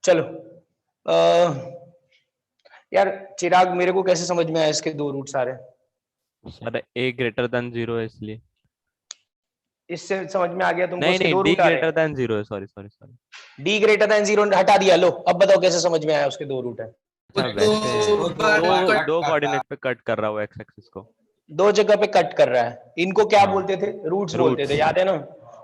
चलो यार चिराग, मेरे को कैसे समझ में आया इसके दो रूट सारे? सर a ग्रेटर देन 0 है इसलिए। इससे समझ में आ गया तुमको नहीं इसके नहीं, दो d रूट आ रहे ग्रेटर हैं? देन 0 है, sorry sorry sorry. D greater than zero हटा दिया, लो अब बताओ कैसे समझ में आया उसके दो रूट है? अच्छा वो वैसे तो दो कट दो कर रहा कोऑर्डिनेट पे कट कर रहा हूँ एक्स एक्सिस को। दो जगह पे कट कर रहा है। इनको क्या हाँ, बोलते थे? रूट्स बोलते थे, रूट्स। याद है ना?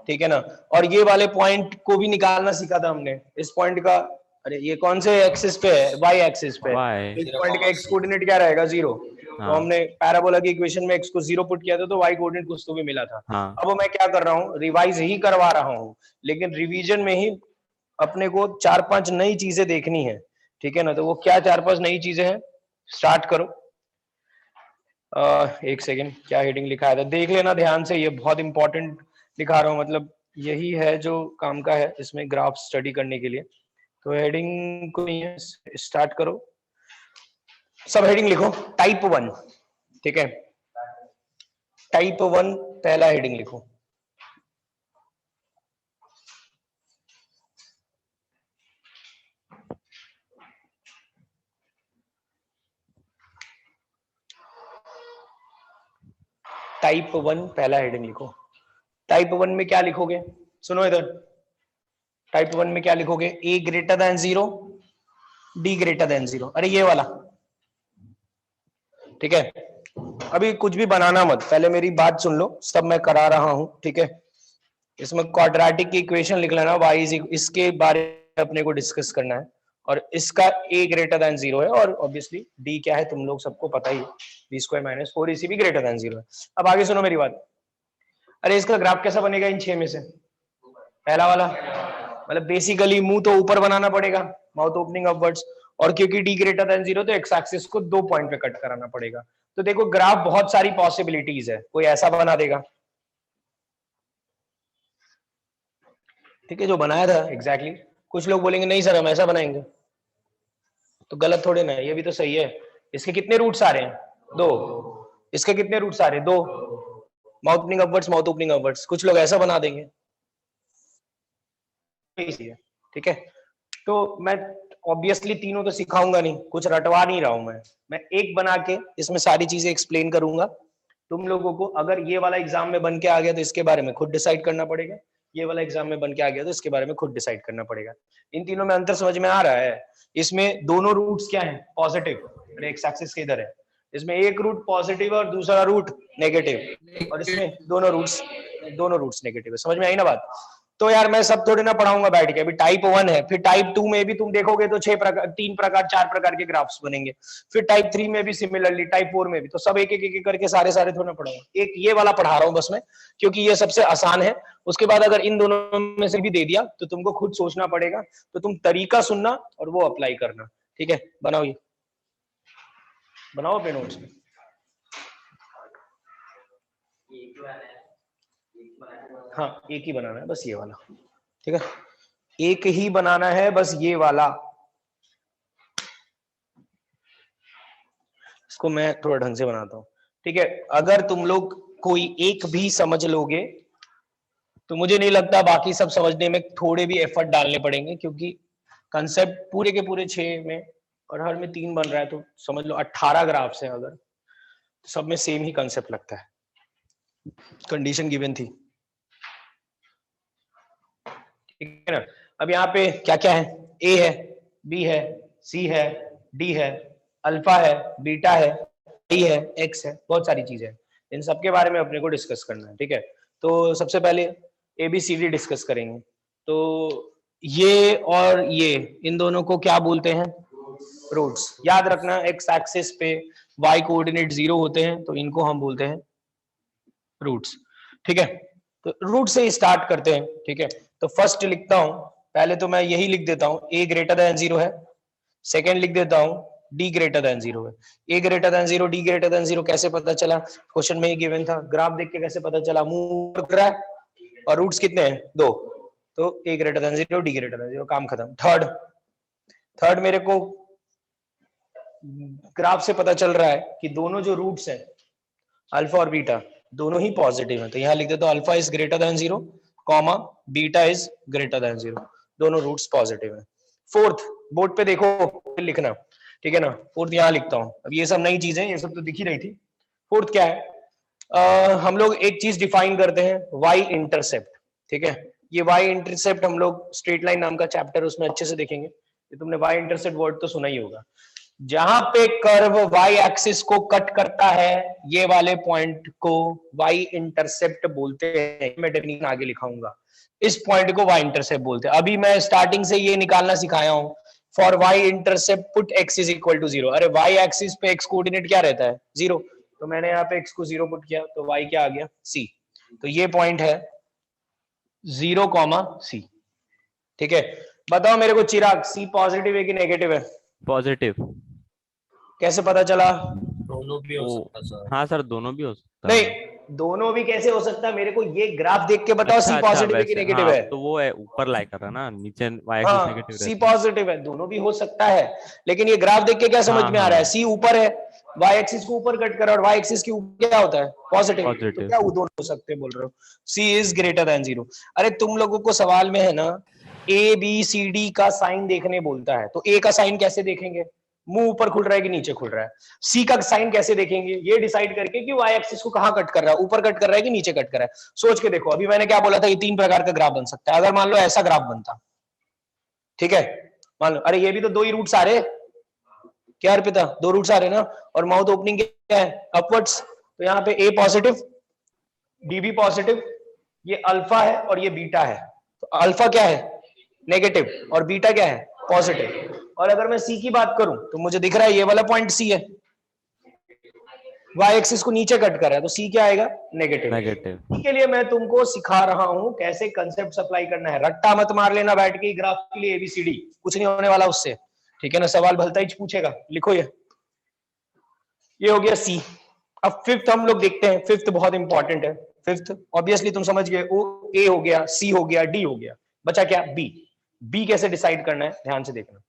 ठीक है ना? और ये वाले पॉइंट को भी निकालना सीखा था हमने, इस पॉइंट का। अरे ये कौन से एक्सिस पे है? वाई एक्सिस पे है। वाई। तो इस पॉइंट का एक्स कोऑर्डिनेट क्या रहेगा? जीरो। तो हाँ हमने पैराबोला की इक्वेशन में एक्स को जीरो पुट किया था, तो वाई कोऑर्डिनेट कुछ तो भी मिला था। हाँ। अब मैं क्या कर रहा हूँ, रिवाइज ही करवा रहा हूँ, लेकिन रिवीजन में ही अपने को 4-5 नई चीजें देखनी है। ठीक है ना? तो वो क्या 4-5 नई चीजें हैं, स्टार्ट करो। एक सेकेंड, क्या हेडिंग लिखा था देख लेना ध्यान से, ये बहुत इंपॉर्टेंट लिखा रहा हूँ, मतलब यही है जो काम का है इसमें ग्राफ स्टडी करने के लिए। तो हेडिंग को नहीं है, स्टार्ट करो, सब हेडिंग लिखो। टाइप 1, ठीक है? टाइप 1 पहला हेडिंग लिखो। टाइप 1 पहला हेडिंग लिखो। टाइप 1 में क्या लिखोगे? सुनो इधर, टाइप 1 में क्या लिखोगे? A greater than zero, d greater than zero. अरे ये वाला, ठीक है? अभी कुछ भी बनाना मत, पहले मेरी बात सुन लो, सब मैं करा रहा हूं, ठीक है? इसमें क्वाड्रेटिक की इक्वेशन लिख लेना, वाई इज, इसके बारे में अपने को डिस्कस करना है। और इसका ए ग्रेटर देन जीरो है, और ऑब्वियसली डी क्या है तुम लोग सबको पता ही है, बी स्क्वायर माइनस 4ac भी ग्रेटर देन जीरो है। अब आगे सुनो मेरी बात। अरे इसका ग्राफ कैसा बनेगा इन 6 में से? पहला वाला, मतलब बेसिकली मुंह तो ऊपर बनाना पड़ेगा, माउथ ओपनिंग अपवर्ड्स, और क्योंकि डी ग्रेटर देन जीरो तो एक्स एक्सिस को 2 पॉइंट पे कट कराना पड़ेगा। तो देखो ग्राफ बहुत सारी पॉसिबिलिटीज है, कोई ऐसा बना देगा, ठीक है, जो बनाया था एग्जैक्टली कुछ लोग बोलेंगे नहीं सर हम ऐसा बनाएंगे, तो गलत थोड़े ना है, ये भी तो सही है। इसके कितने रूट्स आ रहे हैं? 2। इसके कितने रूट्स आ रहे हैं? 2। Mouth opening upwards, mouth opening upwards, कुछ लोग ऐसा बना देंगे, ठीक है? तो मैं ऑब्वियसली तीनों तो सिखाऊंगा नहीं, कुछ रटवा नहीं रहा हूं मैं एक बना के इसमें सारी चीजें एक्सप्लेन करूंगा। तुम लोगों को अगर ये वाला एग्जाम में बन के आ गया तो इसके बारे में खुद डिसाइड करना पड़ेगा, ये वाला एग्जाम में बन के आ गया तो इसके बारे में खुद डिसाइड करना पड़ेगा। इन तीनों में अंतर समझ में आ रहा है? इसमें दोनों रूट्स क्या है? पॉजिटिव, और एक्स एक्सिस के इधर है। इसमें एक रूट पॉजिटिव और दूसरा रूट नेगेटिव, और इसमें दोनों रूट्स नेगेटिव है। समझ में आई ना बात? तो यार मैं सब थोड़ी ना पढ़ाऊंगा बैठ के, अभी टाइप 1 है, फिर टाइप 2 में भी तुम देखोगे तो 3 प्रकार 4 प्रकार के ग्राफ्स बनेंगे, फिर टाइप 3 में भी सिमिलरली, टाइप 4 में भी, तो सब एक एक करके सारे थोड़ा ना पढ़ाऊंगा, एक ये वाला पढ़ा रहा हूँ बस मैं, क्योंकि ये सबसे आसान है। उसके बाद अगर इन दोनों में से भी दे दिया तो तुमको खुद सोचना पड़ेगा, तो तुम तरीका सुनना और वो अप्लाई करना, ठीक है? बनाओ, ये बनाओ अपने नोट्स में। हाँ एक ही बनाना है बस, ये वाला, ठीक है? एक ही बनाना है बस, ये वाला। इसको मैं थोड़ा ढंग से बनाता हूँ, ठीक है? अगर तुम लोग कोई एक भी समझ लोगे तो मुझे नहीं लगता बाकी सब समझने में थोड़े भी एफर्ट डालने पड़ेंगे, क्योंकि कंसेप्ट पूरे के पूरे 6 में और हर में 3 बन रहा है, तो समझ लो 18 ग्राफ्स हैं, अगर तो सब में सेम ही कंसेप्ट लगता है, कंडीशन गिवन थी, ठीक है ना? अब यहाँ पे क्या क्या है? ए है, बी है, सी है, डी है, अल्फा है, बीटा है, आई है, एक्स है, बहुत सारी चीजें हैं। इन सबके बारे में अपने को डिस्कस करना है, ठीक है? तो सबसे पहले A B C D discuss करेंगे। तो ये और ये, इन दोनों को क्या बोलते हैं? रूट्स। याद रखना एक्स एक्सिस पे वाई कोऑर्डिनेट 0 होते हैं, तो इनको हम बोलते हैं रूट्स, ठीक है? तो रूट से स्टार्ट करते हैं, ठीक है? तो फर्स्ट लिखता हूं, पहले तो मैं यही लिख देता हूं, ए ग्रेटर देन 0 है। सेकंड लिख देता हूं, डी ग्रेटर देन 0 है। A greater than 0, d greater than 0 कैसे पता चला? क्वेश्चन में ही गिवन था, ग्राफ देख के कैसे पता चला? मूव कर रहा है, और रूट्स कितने हैं? 2, तो a greater than 0, d greater than 0, काम खत्म। थर्ड मेरे को ग्राफ से पता चल रहा है कि दोनों जो रूट्स हैं अल्फा और बीटा दोनों ही पॉजिटिव हैं, तो यहां लिख देता हूं alpha is greater than 0, comma beta is greater than 0, दोनों रूट्स पॉजिटिव हैं। फोर्थ बोर्ड पे देखो लिखना, ठीक है ना, फोर्थ यहाँ लिखता हूं। अब ये सब नई चीजें, ये सब तो दिख ही रही थी। फोर्थ क्या है, हम लोग एक चीज डिफाइन करते हैं, वाई इंटरसेप्ट, ठीक है। ये वाई इंटरसेप्ट हम लोग स्ट्रेट लाइन नाम का चैप्टर उसमें अच्छे से देखेंगे। ये तुमने वाई इंटरसेप्ट वर्ड तो सुना ही होगा। जहां पे कर्व वाई एक्सिस को कट करता है, ये वाले पॉइंट को वाई इंटरसेप्ट बोलते हैं। मैं डेफिनेशन आगे लिखाऊंगा। इस पॉइंट को वाई इंटरसेप्ट बोलते हैं। अभी मैं स्टार्टिंग से ये निकालना सिखाया हूं, for Y intercept put X is equal to 0। अरे वाई एक्सिस पे एक्स कोऑर्डिनेट क्या रहता है, 0। तो मैंने यहाँ पे एक्स को 0 पुट किया, तो वाई क्या आ गया, सी। तो ये पॉइंट है 0, C, ठीक है। बताओ मेरे को चिराग, सी पॉजिटिव है कि नेगेटिव है? पॉजिटिव। कैसे पता चला? दोनों भी हो सकता सर। हाँ सर, दोनों भी हो सकता है। नहीं, दोनों भी कैसे हो सकता है? मेरे को ये ग्राफ देख के बताओ, अच्छा सी अच्छा, पॉजिटिव है कि वैसे नेगेटिव हाँ, है? तो वो है ऊपर लाई कर रहा है ना, नीचे वाई एक्सिस हाँ, नेगेटिव सी रहता है। पॉजिटिव है, दोनों भी हो सकता है। लेकिन ये ग्राफ देख के क्या समझ हाँ में आ रहा है, हाँ, सी ऊपर है, वाई एक्सिस को ऊपर कट कर, और वाई एक्सिस के ऊपर क्या होता है, पॉजिटिव। तो पॉजिटिव। क्या वो दोनों हो सकते हैं बोल रहे हो? सी इज ग्रेटर देन 0। अरे तुम लोगों को सवाल में है ना, ए बी सी डी का साइन देखने बोलता है, तो ए का साइन कैसे देखेंगे, मुंह ऊपर खुल रहा है कि नीचे खुल रहा है। सी का साइन कैसे देखेंगे, ये डिसाइड करके कि वाई एक्सिस को कहां कट कर रहा है, ऊपर कट कर रहा है कि नीचे कट कर रहा है। सोच के देखो, अभी मैंने क्या बोला था, ये 3 प्रकार का ग्राफ बन सकता है। अगर मान लो ऐसा ग्राफ बनता, ठीक है, मान लो, अरे ये भी तो 2 ही रूट्स आ रहे, क्या अर्पिता, 2 रूट्स आ रहे ना, और माउथ ओपनिंग क्या है, अपवर्ड्स। तो यहाँ पे ए पॉजिटिव, डी भी पॉजिटिव, ये अल्फा है और ये बीटा है। तो अल्फा क्या है, नेगेटिव, और बीटा क्या है, पॉजिटिव। और अगर मैं सी की बात करूं, तो मुझे दिख रहा है ये वाला पॉइंट सी है, वाई एक्सिस को नीचे कट कर रहा है, तो सी क्या आएगा, नेगेटिव। नेगेटिव। के लिए मैं तुमको सिखा रहा हूं कैसे कंसेप्ट अप्लाई करना है। रट्टा मत मार लेना बैठ के ग्राफ के लिए एबीसीडी, कुछ नहीं होने वाला उससे, ठीक है ना। सवाल भलता ही पूछेगा, लिखो ये हो गया सी। अब फिफ्थ हम लोग देखते हैं, फिफ्थ बहुत इंपॉर्टेंट है। फिफ्थ ऑब्वियसली तुम समझ गए, ओ ए हो गया, सी हो गया, डी हो गया, बचा क्या, बी। बी कैसे डिसाइड करना है, ध्यान से देखना,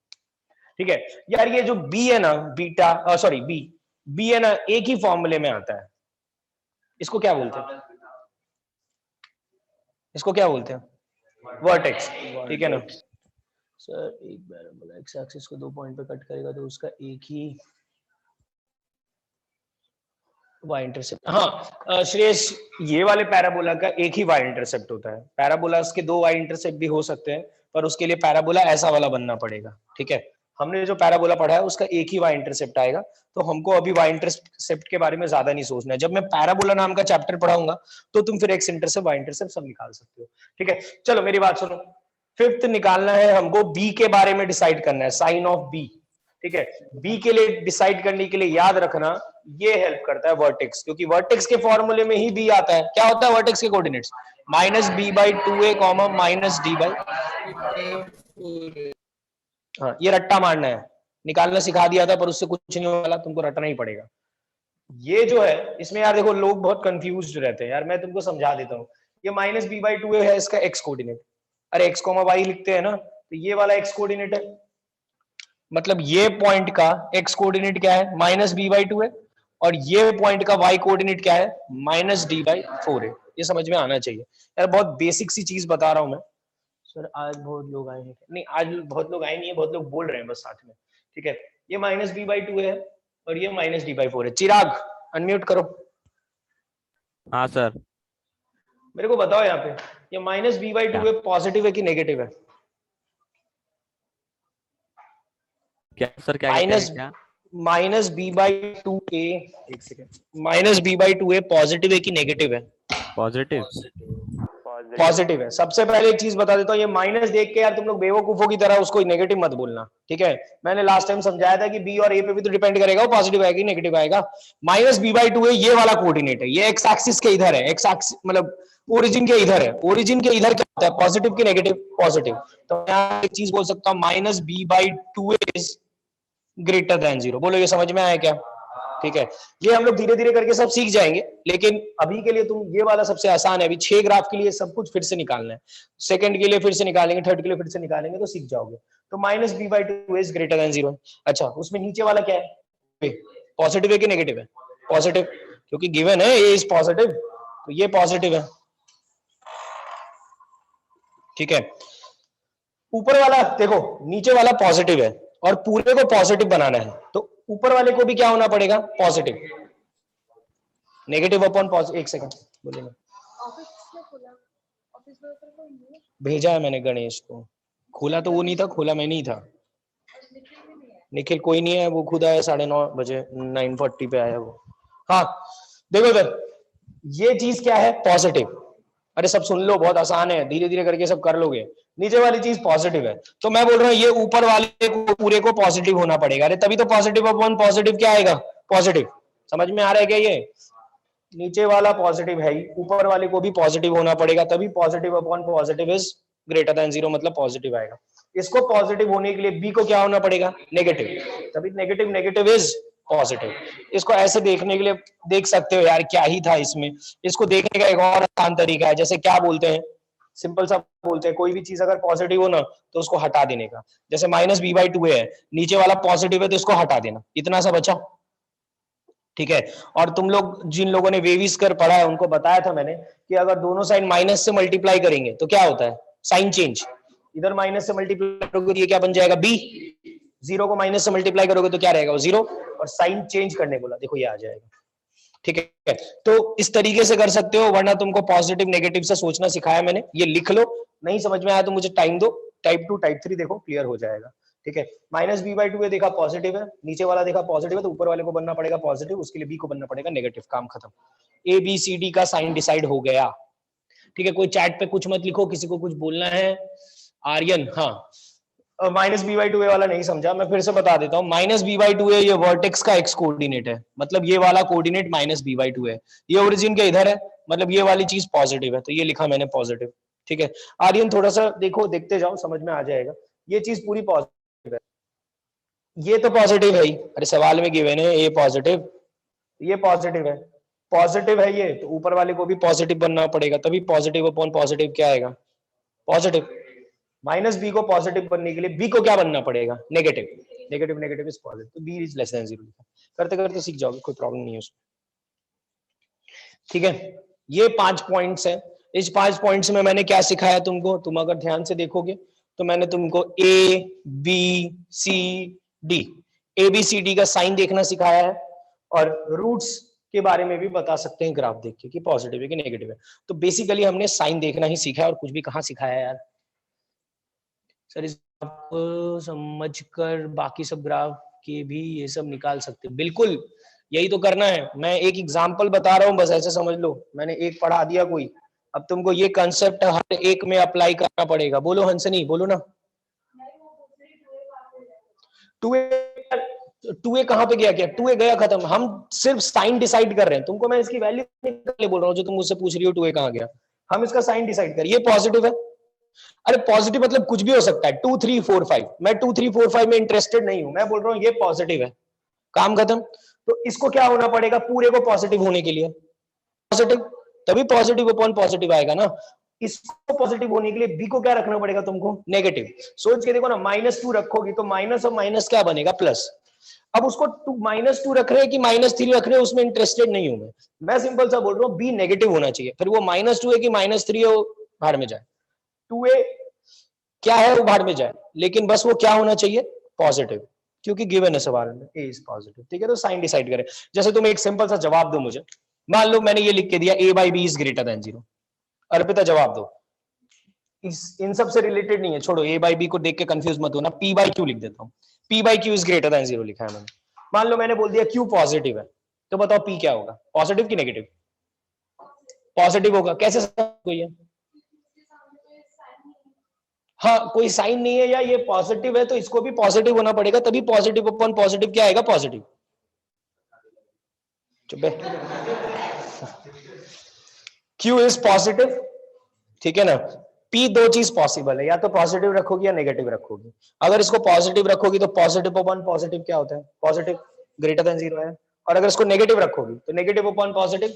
ठीक है यार। ये जो बी है ना, बीटा सॉरी बी है ना, एक ही फॉर्मूले में आता है। इसको क्या बोलते हैं, इसको क्या बोलते हैं, वर्टेक्स, ठीक है ना। सर एक पैराबोला एक्स एक्सिस को 2 पॉइंट पे कट करेगा, तो उसका एक ही वाई इंटरसेप्ट। हाँ श्रेयस, ये वाले पैराबोला का एक ही वाई इंटरसेप्ट होता है। पैराबोलास के 2 वाई इंटरसेप्ट भी हो सकते हैं, पर उसके लिए पैराबोला ऐसा वाला बनना पड़ेगा, ठीक है। हमने जो पैराबोला पढ़ा है उसका एक ही वाई इंटरसेप्ट आएगा, तो हमको अभी वाई इंटरसेप्ट के बारे में ज्यादा नहीं सोचना है। जब मैं पैराबोला नाम का चैप्टर पढ़ाऊंगा, तो तुम फिर एक्स इंटरसेप्ट वाई इंटरसेप्ट सब निकाल सकते हो, ठीक है। चलो मेरी बात सुनो, फिफ्थ निकालना है हमको, बी के बारे में डिसाइड करना है, साइन ऑफ बी, ठीक है। बी के लिए डिसाइड करने के लिए याद रखना, ये हेल्प करता है वर्टेक्स, क्योंकि वर्टेक्स के फॉर्मूले में ही बी आता है। क्या होता है वर्टेक्स के कोऑर्डिनेट्स, -b/2a, -d/। हाँ, ये रट्टा मारना है, निकालना सिखा दिया था, पर उससे कुछ नहीं होने वाला, तुमको रटना ही पड़ेगा। ये जो है, इसमें यार देखो लोग बहुत कंफ्यूज्ड रहते हैं यार, मैं तुमको समझा देता हूँ। ये -b/2a है, इसका x कोऑर्डिनेट। अरे x, y लिखते हैं ना, तो ये वाला x कोऑर्डिनेट है, मतलब ये पॉइंट का x कोऑर्डिनेट क्या है, -b/2 है, और ये पॉइंट का y कोऑर्डिनेट क्या है, -d/4 है। ये समझ में आना चाहिए यार, बहुत बेसिक सी चीज बता रहा हूं मैं। सर आज बहुत लोग आए हैं, नहीं आज बहुत लोग आए नहीं है, बहुत लोग बोल रहे हैं बस साथ में, ठीक है। ये -b/2 है और ये -d/4 है। चिराग अनम्यूट करो। हाँ सर। मेरे को बताओ यहाँ पे, ये -b/2 है, पॉजिटिव है कि नेगेटिव है? क्या सर, क्या क्या -b/2a, एक सेकेंड, -b/2a पॉजिटिव है कि नेगेटिव है? पॉजिटिव। पॉजिटिव है। सबसे पहले एक चीज बता देता हूँ, ये माइनस देख के यार तुम लोग बेवकूफों की तरह उसको नेगेटिव मत बोलना, ठीक है। मैंने लास्ट टाइम समझाया था कि बी और ए पे भी तो डिपेंड करेगा, वो पॉजिटिव आएगा कि नेगेटिव आएगा। -b/2 ये वाला कोऑर्डिनेट है, ये एक्स एक्सिस के इधर है, एक्स एक्सिस मतलब ओरिजिन के इधर है। ओरिजिन के इधर क्या होता है, पॉजिटिव की नेगेटिव, पॉजिटिव। तो मैं एक चीज बोल सकता हूँ, -b/2 इज ग्रेटर देन 0। बोलो ये समझ में आया क्या, ठीक है। ये हम लोग धीरे धीरे करके सब सीख जाएंगे, लेकिन अभी के लिए तुम ये वाला सबसे आसान है। अभी 6 ग्राफ के लिए सब कुछ फिर से निकालना है, सेकंड के लिए फिर से निकालेंगे, थर्ड के लिए फिर से निकालेंगे, तो सीख जाओगे। तो -b/2 इज ग्रेटर देन 0। अच्छा, उसमें नीचे वाला क्या है, पॉजिटिव है कि नेगेटिव है? पॉजिटिव, क्योंकि गिवन है ए इज पॉजिटिव, तो ये पॉजिटिव है, ठीक है। ऊपर वाला देखो, नीचे वाला पॉजिटिव है और पूरे को पॉजिटिव बनाना है, तो ऊपर वाले को भी क्या होना पड़ेगा, पॉजिटिव। नेगेटिव अपॉन पॉजिटिव, एक सेकंड बोलिए ना। भेजा है मैंने गणेश को, खोला तो वो नहीं था, खोला मैं नहीं था। निखिल कोई नहीं है, वो खुद आया 9:30 बजे, 9:40 पे आया वो। हाँ देखो इधर, ये चीज क्या है, पॉजिटिव। अरे सब सुन लो, बहुत आसान है, धीरे धीरे करके सब कर लोगे। नीचे वाली चीज पॉजिटिव है, तो मैं बोल रहा हूँ ये ऊपर वाले को पूरे को पॉजिटिव होना पड़ेगा। अरे तभी तो पॉजिटिव अपॉन पॉजिटिव क्या आएगा, पॉजिटिव। समझ में आ रहा है क्या, ये नीचे वाला पॉजिटिव है ही, ऊपर वाले को भी पॉजिटिव होना पड़ेगा, तभी positive upon positive is greater than 0, मतलब पॉजिटिव आएगा। इसको पॉजिटिव होने के लिए बी को क्या होना पड़ेगा, नेगेटिव, तभी नेगेटिव नेगेटिव इज पॉजिटिव। इसको ऐसे देखने के लिए देख सकते हो यार, क्या ही था इसमें। इसको देखने का एक और आसान तरीका है, जैसे क्या बोलते हैं, सिंपल सा बोलते हैं, कोई भी चीज अगर पॉजिटिव हो ना तो उसको हटा देने का। जैसे -b/2 है, नीचे वाला पॉजिटिव है तो इसको हटा देना, इतना सा बचा, ठीक है। और तुम लोग जिन लोगों ने वेविस्कर पढ़ा है उनको बताया था मैंने कि अगर दोनों साइड माइनस से मल्टीप्लाई करेंगे तो क्या होता है, साइन चेंज। इधर माइनस से मल्टीप्लाई करोगे तो ये क्या बन जाएगा, बी। 0 को माइनस से मल्टीप्लाई करोगे तो क्या रहेगा, वो 0। और साइन चेंज करने बोला, देखो ये आ जाएगा, ठीक है। तो इस तरीके से कर सकते हो, वरना तुमको पॉजिटिव नेगेटिव से सोचना सिखाया मैंने, ये लिख लो। नहीं समझ में आया तो मुझे टाइम दो, टाइप 2 टाइप 3 देखो, क्लियर हो जाएगा, ठीक है। -b/2 है, देखा पॉजिटिव है, नीचे वाला देखा पॉजिटिव है, तो ऊपर वाले को बनना पड़ेगा पॉजिटिव, उसके लिए बी को बनना पड़ेगा नेगेटिव, काम खत्म। ABCD का साइन डिसाइड हो गया, ठीक है। कोई चैट पे कुछ मत लिखो, किसी को कुछ बोलना है। आर्यन, हाँ -b/2 वाला नहीं समझा, मैं फिर से बता देता हूँ। -b/2 है, ये वर्टेक्स का एक्स कोऑर्डिनेट है, मतलब ये वाला कोऑर्डिनेट -b/2 है, ये ओरिजिन के इधर है, मतलब ये वाली चीज पॉजिटिव है, तो ये लिखा मैंने पॉजिटिव, ठीक है। आर्यन थोड़ा सा देखो, देखते जाओ, समझ में आ जाएगा। ये चीज पूरी पॉजिटिव है, ये तो पॉजिटिव है ही, अरे सवाल में गिवन है ये पॉजिटिव, ये पॉजिटिव है, पॉजिटिव है ये, तो ऊपर वाले को भी पॉजिटिव बनना पड़ेगा, तभी पॉजिटिव अपॉन पॉजिटिव क्या आएगा, पॉजिटिव। -b को पॉजिटिव बनने के लिए b को क्या बनना पड़ेगा, negative. Negative negative is positive, तो b इज लेस देन 0 लिखा। करते करते सीख जाओगे, कोई प्रॉब्लम नहीं है उसमें, ठीक है। ये 5 पॉइंट्स है, इस 5 पॉइंट्स में मैंने क्या सिखाया तुमको, तुम अगर ध्यान से देखोगे तो मैंने तुमको ABCD का साइन देखना सिखाया है, और रूट्स के बारे में भी बता सकते हैं ग्राफ देख के कि पॉजिटिव है कि नेगेटिव है। तो बेसिकली हमने साइन देखना ही सीखा है, और कुछ भी कहाँ सिखाया है यार सर। इस आप समझकर बाकी सब ग्राफ के भी ये सब निकाल सकते हो, बिल्कुल यही तो करना है। मैं एक एग्जांपल बता रहा हूँ, बस ऐसे समझ लो, मैंने एक पढ़ा दिया कोई, अब तुमको ये कंसेप्ट हर एक में अप्लाई करना पड़ेगा। बोलो हंसनी, बोलो ना। 2a कहाँ पे गया, क्या 2a गया खत्म, हम सिर्फ साइन डिसाइड कर रहे हैं। तुमको मैं इसकी वैल्यू निकालने बोल रहा हूँ, जो तुम मुझसे पूछ रही हो 2a कहाँ गया, हम इसका साइन डिसाइड कर, ये पॉजिटिव है। अरे पॉजिटिव मतलब कुछ भी हो सकता है, 2 3 4 5, मैं 2 3 4 5 में इंटरेस्टेड नहीं हूं, मैं बोल रहा हूं ये पॉजिटिव है, काम खत्म। तो इसको क्या होना पड़ेगा, पूरे को पॉजिटिव होने के लिए पॉजिटिव, तभी पॉजिटिव अपॉन पॉजिटिव आएगा ना। इसको पॉजिटिव होने के लिए बी को क्या रखना पड़ेगा तुमको, नेगेटिव। सोच के देखो ना, -2 रखोगी तो माइनस और माइनस क्या बनेगा, प्लस। अब उसको -2 रख रहे हैं कि -3 रख रहे हैं, उसमें इंटरेस्टेड नहीं हूं मैं सिंपल सा बोल रहा हूँ बी नेगेटिव होना चाहिए, फिर वो -2 है कि -3 है, बाहर में जाए। 2a क्या है वो बाहर में जाए, लेकिन बस वो क्या होना चाहिए, पॉजिटिव, क्योंकि गिवन है सवाल में a इज पॉजिटिव, ठीक है। तो साइन डिसाइड करें, जैसे तुम एक सिंपल सा जवाब दो मुझे, मान लो मैंने ये लिख के दिया a/b is greater than 0। Arpita जवाब दो, इन सब से रिलेटेड नहीं है, छोड़ो, a/b को देख के कंफ्यूज मत होना, p/q लिख देता हूँ, p/q इज ग्रेटर देन 0 लिखा है मैंने। मान लो मैंने बोल दिया q पॉजिटिव है, तो बताओ p क्या होगा, पॉजिटिव की नेगेटिव, पॉजिटिव होगा। कैसे कोई है, हाँ कोई साइन नहीं है, या ये पॉजिटिव है तो इसको भी पॉजिटिव होना पड़ेगा, तभी पॉजिटिव अपॉन पॉजिटिव क्या आएगा, पॉजिटिव। चुप है, Q इज पॉजिटिव, ठीक है ना। P दो चीज पॉसिबल है, या तो पॉजिटिव रखोगी या नेगेटिव रखोगी। अगर इसको पॉजिटिव रखोगी तो पॉजिटिव अपॉन पॉजिटिव क्या होता है, पॉजिटिव, ग्रेटर देन 0 है। और अगर इसको नेगेटिव रखोगी तो नेगेटिव अपॉन पॉजिटिव,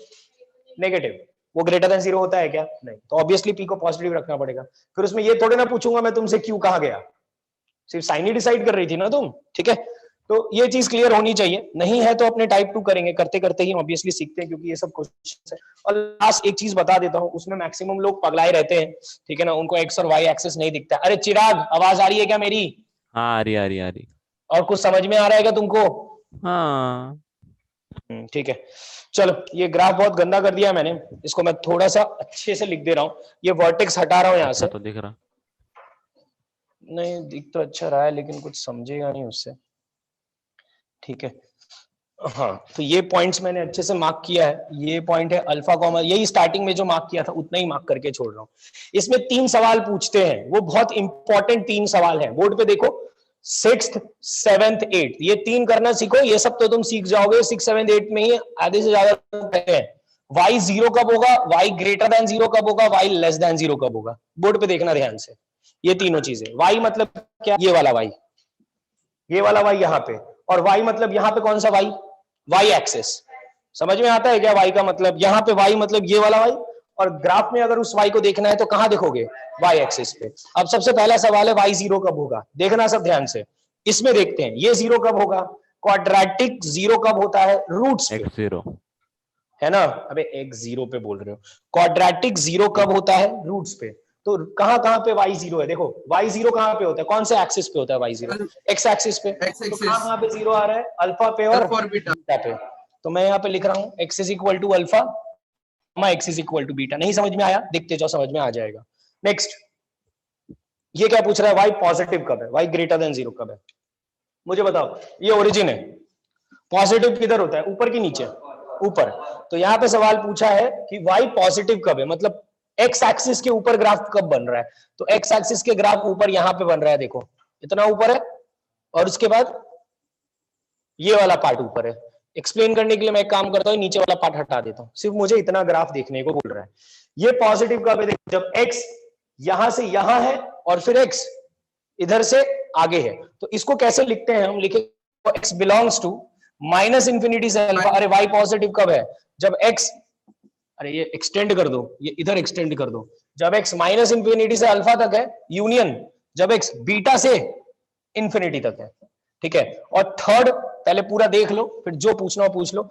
नेगेटिव, वो ग्रेटर देन 0 होता है क्या, नहीं। तो ऑब्वियसली P को पॉजिटिव रखना पड़ेगा। फिर उसमें ये थोड़े ना पूछूंगा मैं तुमसे Q कहाँ गया, सिर्फ साइन ही डिसाइड कर रही थी ना तुम, ठीक है। तो ये चीज क्लियर होनी चाहिए, नहीं है तो अपने टाइप 2 करेंगे, करते करते ही ऑब्वियसली सीखते हैं, क्योंकि ये सब क्वेश्चन है। और लास्ट एक चीज बता देता हूँ, उसमें मैक्सिमम लोग पगलाए रहते हैं, ठीक है ना, उनको एक्स और वाई एक्सेस नहीं दिखता। अरे चिराग, आवाज आ रही है क्या मेरी? हाँ, आ रही आ रही आ रही। और कुछ समझ में आ रहा है क्या तुमको? हाँ ठीक है, चलो ये ग्राफ बहुत गंदा कर दिया मैंने, इसको मैं थोड़ा सा अच्छे से लिख दे रहा हूँ। ये वर्टेक्स हटा रहा हूँ यहाँ अच्छा से। तो दिख रहा। नहीं दिख तो अच्छा रहा है, लेकिन कुछ समझेगा नहीं उससे, ठीक है। हाँ, तो ये पॉइंट्स मैंने अच्छे से मार्क किया है। ये पॉइंट है अल्फा कॉमा, यही स्टार्टिंग में जो मार्क किया था उतना ही मार्क करके छोड़ रहा हूँ। इसमें 3 सवाल पूछते हैं, वो बहुत इंपॉर्टेंट 3 सवाल हैं। बोर्ड पे देखो, 6th 7th 8th, ये 3 करना सीखो। ये सब तो तुम सीख जाओगे 6 7 8 में ही, आधे से ज्यादा कहते हैं। y 0 कब होगा, y ग्रेटर देन 0 कब होगा, y लेस देन 0 कब होगा। बोर्ड पे देखना ध्यान से, ये तीनों चीजें। y मतलब क्या, ये वाला y, ये वाला y यहाँ पे, और y मतलब यहाँ पे कौन सा y, y एक्सिस। समझ में आता है क्या y का मतलब? यहाँ पे y मतलब ये वाला y, और ग्राफ में अगर उस y को देखना है तो कहां देखोगे, y एक्सिस पे। अब सबसे पहला सवाल है y 0 कब होगा, देखना सब ध्यान से। इसमें देखते हैं ये 0 कब होगा, क्वाड्रेटिक 0 कब होता है, रूट्स पे, x0। है ना। अबे x 0 पे बोल रहे हो, क्वाड्रेटिक 0 कब होता है, रूट्स पे। तो कहां कहां पे y 0 है, देखो y 0 कहां पे होता है, कौन से एक्सिस पे होता है y 0, x एक्सिस पे। तो कहां पे 0 आ रहा है, अल्फा पे और बीटा पे। तो मैं यहाँ पे लिख रहा हूँ x is equal to alpha, x is equal to beta. नहीं समझ में आया, देखते जाओ, समझ में आ जाएगा। नेक्स्ट, ये क्या पूछ रहा है, y पॉजिटिव कब है, y ग्रेटर देन 0 कब है। मुझे बताओ, ये ओरिजिन है, पॉजिटिव किधर होता है, ऊपर की नीचे, ऊपर। तो यहाँ पे सवाल पूछा है कि y पॉजिटिव कब है, मतलब x एक्सिस के ऊपर ग्राफ कब बन रहा है। तो x एक्सिस के ग्राफ ऊपर यहाँ पे बन रहा है, देखो इतना ऊपर है, और उसके बाद ये वाला पार्ट ऊपर है। एक्सप्लेन करने के लिए मैं एक काम करता हूँ, नीचे वाला पार्ट हटा देता हूँ, सिर्फ मुझे इतना ग्राफ देखने को बोल रहा है। ये पॉजिटिव कब है, देखो जब x यहां से यहां है और फिर x इधर से आगे है। तो इसको कैसे लिखते हैं हम, लिखेंगे x belongs to minus infinity से अल्फा। अरे y पॉजिटिव कब है, जब x, अरे ये एक्सटेंड कर दो, ये इधर एक्सटेंड कर दो, जब x माइनस इंफिनिटी से अल्फा तक है, यूनियन जब x बीटा से इंफिनिटी तक है, ठीक है। और थर्ड, पहले पूरा देख लो, फिर जो पूछना हो पूछ लो।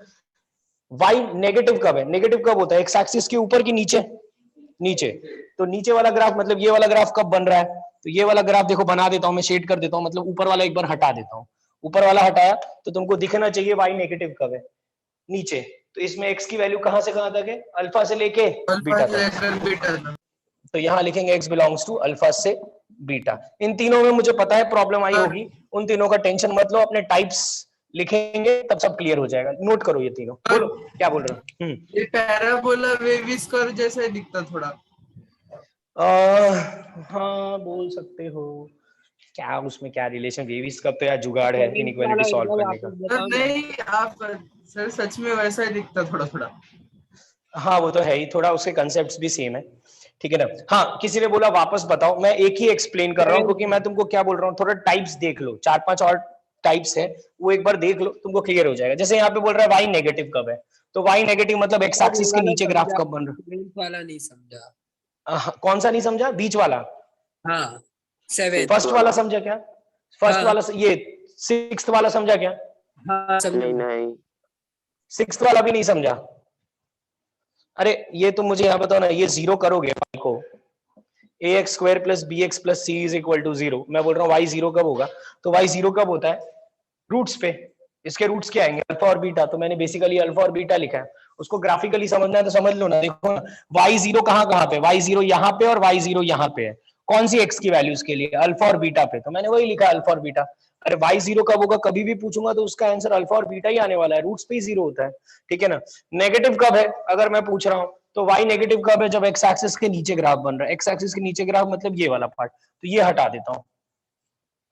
y नेगेटिव कब है, नेगेटिव कब होता है, एक्स एक्सिस के ऊपर की नीचे, नीचे। तो नीचे वाला ग्राफ मतलब ये वाला ग्राफ कब बन रहा है, तो ये वाला ग्राफ देखो बना देता हूं मैं, शेड कर देता हूं, मतलब ऊपर वाला एक बार हटा देता हूं। ऊपर वाला हटाया तो तुमको दिखना चाहिए y नेगेटिव कब है, नीचे। तो इसमें x की वैल्यू कहां से कहां तक है, अल्फा से लेके बीटा तक। तो यहां लिखेंगे x बिलोंग्स टू अल्फा से बीटा। इन तीनों में मुझे पता है प्रॉब्लम आई होगी, उन तीनों का टेंशन मत लो, अपने टाइप्स लिखेंगे तब सब क्लियर हो जाएगा। नोट करो ये तीनों। बोलो क्या बोल रहे हो। ये पैराबोला वेव स्क्वायर जैसा दिखता थोड़ा। हाँ बोल सकते हो, क्या उसमें क्या रिलेशन, वेविस का तो यार जुगाड़ है इनइक्वालिटी सॉल्व करने का। नहीं आप सर सच में वैसा ही दिखता थोड़ा थोड़ा। हाँ वो तो है ही, थोड़ा उसके कंसेप्ट्स भी सेम है, ठीक है ना। हाँ किसी ने बोला वापस बताओ, मैं एक ही एक्सप्लेन कर रहा हूँ, क्योंकि मैं तुमको क्या बोल रहा हूँ, थोड़ा टाइप्स देख लो, 4-5 और टाइप्स है, वो एक बार देख लो, तुमको क्लियर हो जाएगा। जैसे यहाँ पे बोल रहा है वाई नेगेटिव कब है, तो वाई नेगेटिव मतलब एक्स एक्सिस के नीचे ग्राफ कब बन रहा है। वाला नहीं समझा। कौन सा नहीं समझा, बीच वाला, हाँ 7 फर्स्ट वाला समझा क्या, फर्स्ट हाँ। वाला, ये 6th वाला समझा क्या, हाँ समझा। नहीं 6th वाला भी नहीं समझा। अरे ये तो मुझे यहाँ बताओ ना, ये 0 करोगे y को, ax square plus B X plus C is equal to 0, मैं बोल रहा हूँ y 0 कब होगा, तो y 0 कब होता है, रूट्स पे। इसके रूट्स क्या आएंगे, अल्फा और बीटा। तो मैंने बेसिकली अल्फा और बीटा लिखा है, उसको ग्राफिकली समझना है तो समझ लो ना। देखो ना, y 0 कहाँ कहाँ पे, y 0 यहाँ पे और y 0 यहाँ पे है। कौन सी x की वैल्यूज के लिए, अल्फा और बीटा पे, तो मैंने वही लिखा अल्फा और बीटा। अरे y 0 कब होगा, कभी भी पूछूंगा तो उसका आंसर अल्फा और बीटा ही आने वाला है, रूट्स पे ही 0 होता है, ठीक है ना। नेगेटिव कब है अगर मैं पूछ रहा हूँ, तो y नेगेटिव कब है, जब x एक्सिस के नीचे ग्राफ बन रहा है। x एक्सिस के नीचे ग्राफ मतलब ये वाला पार्ट, तो ये हटा देता हूँ,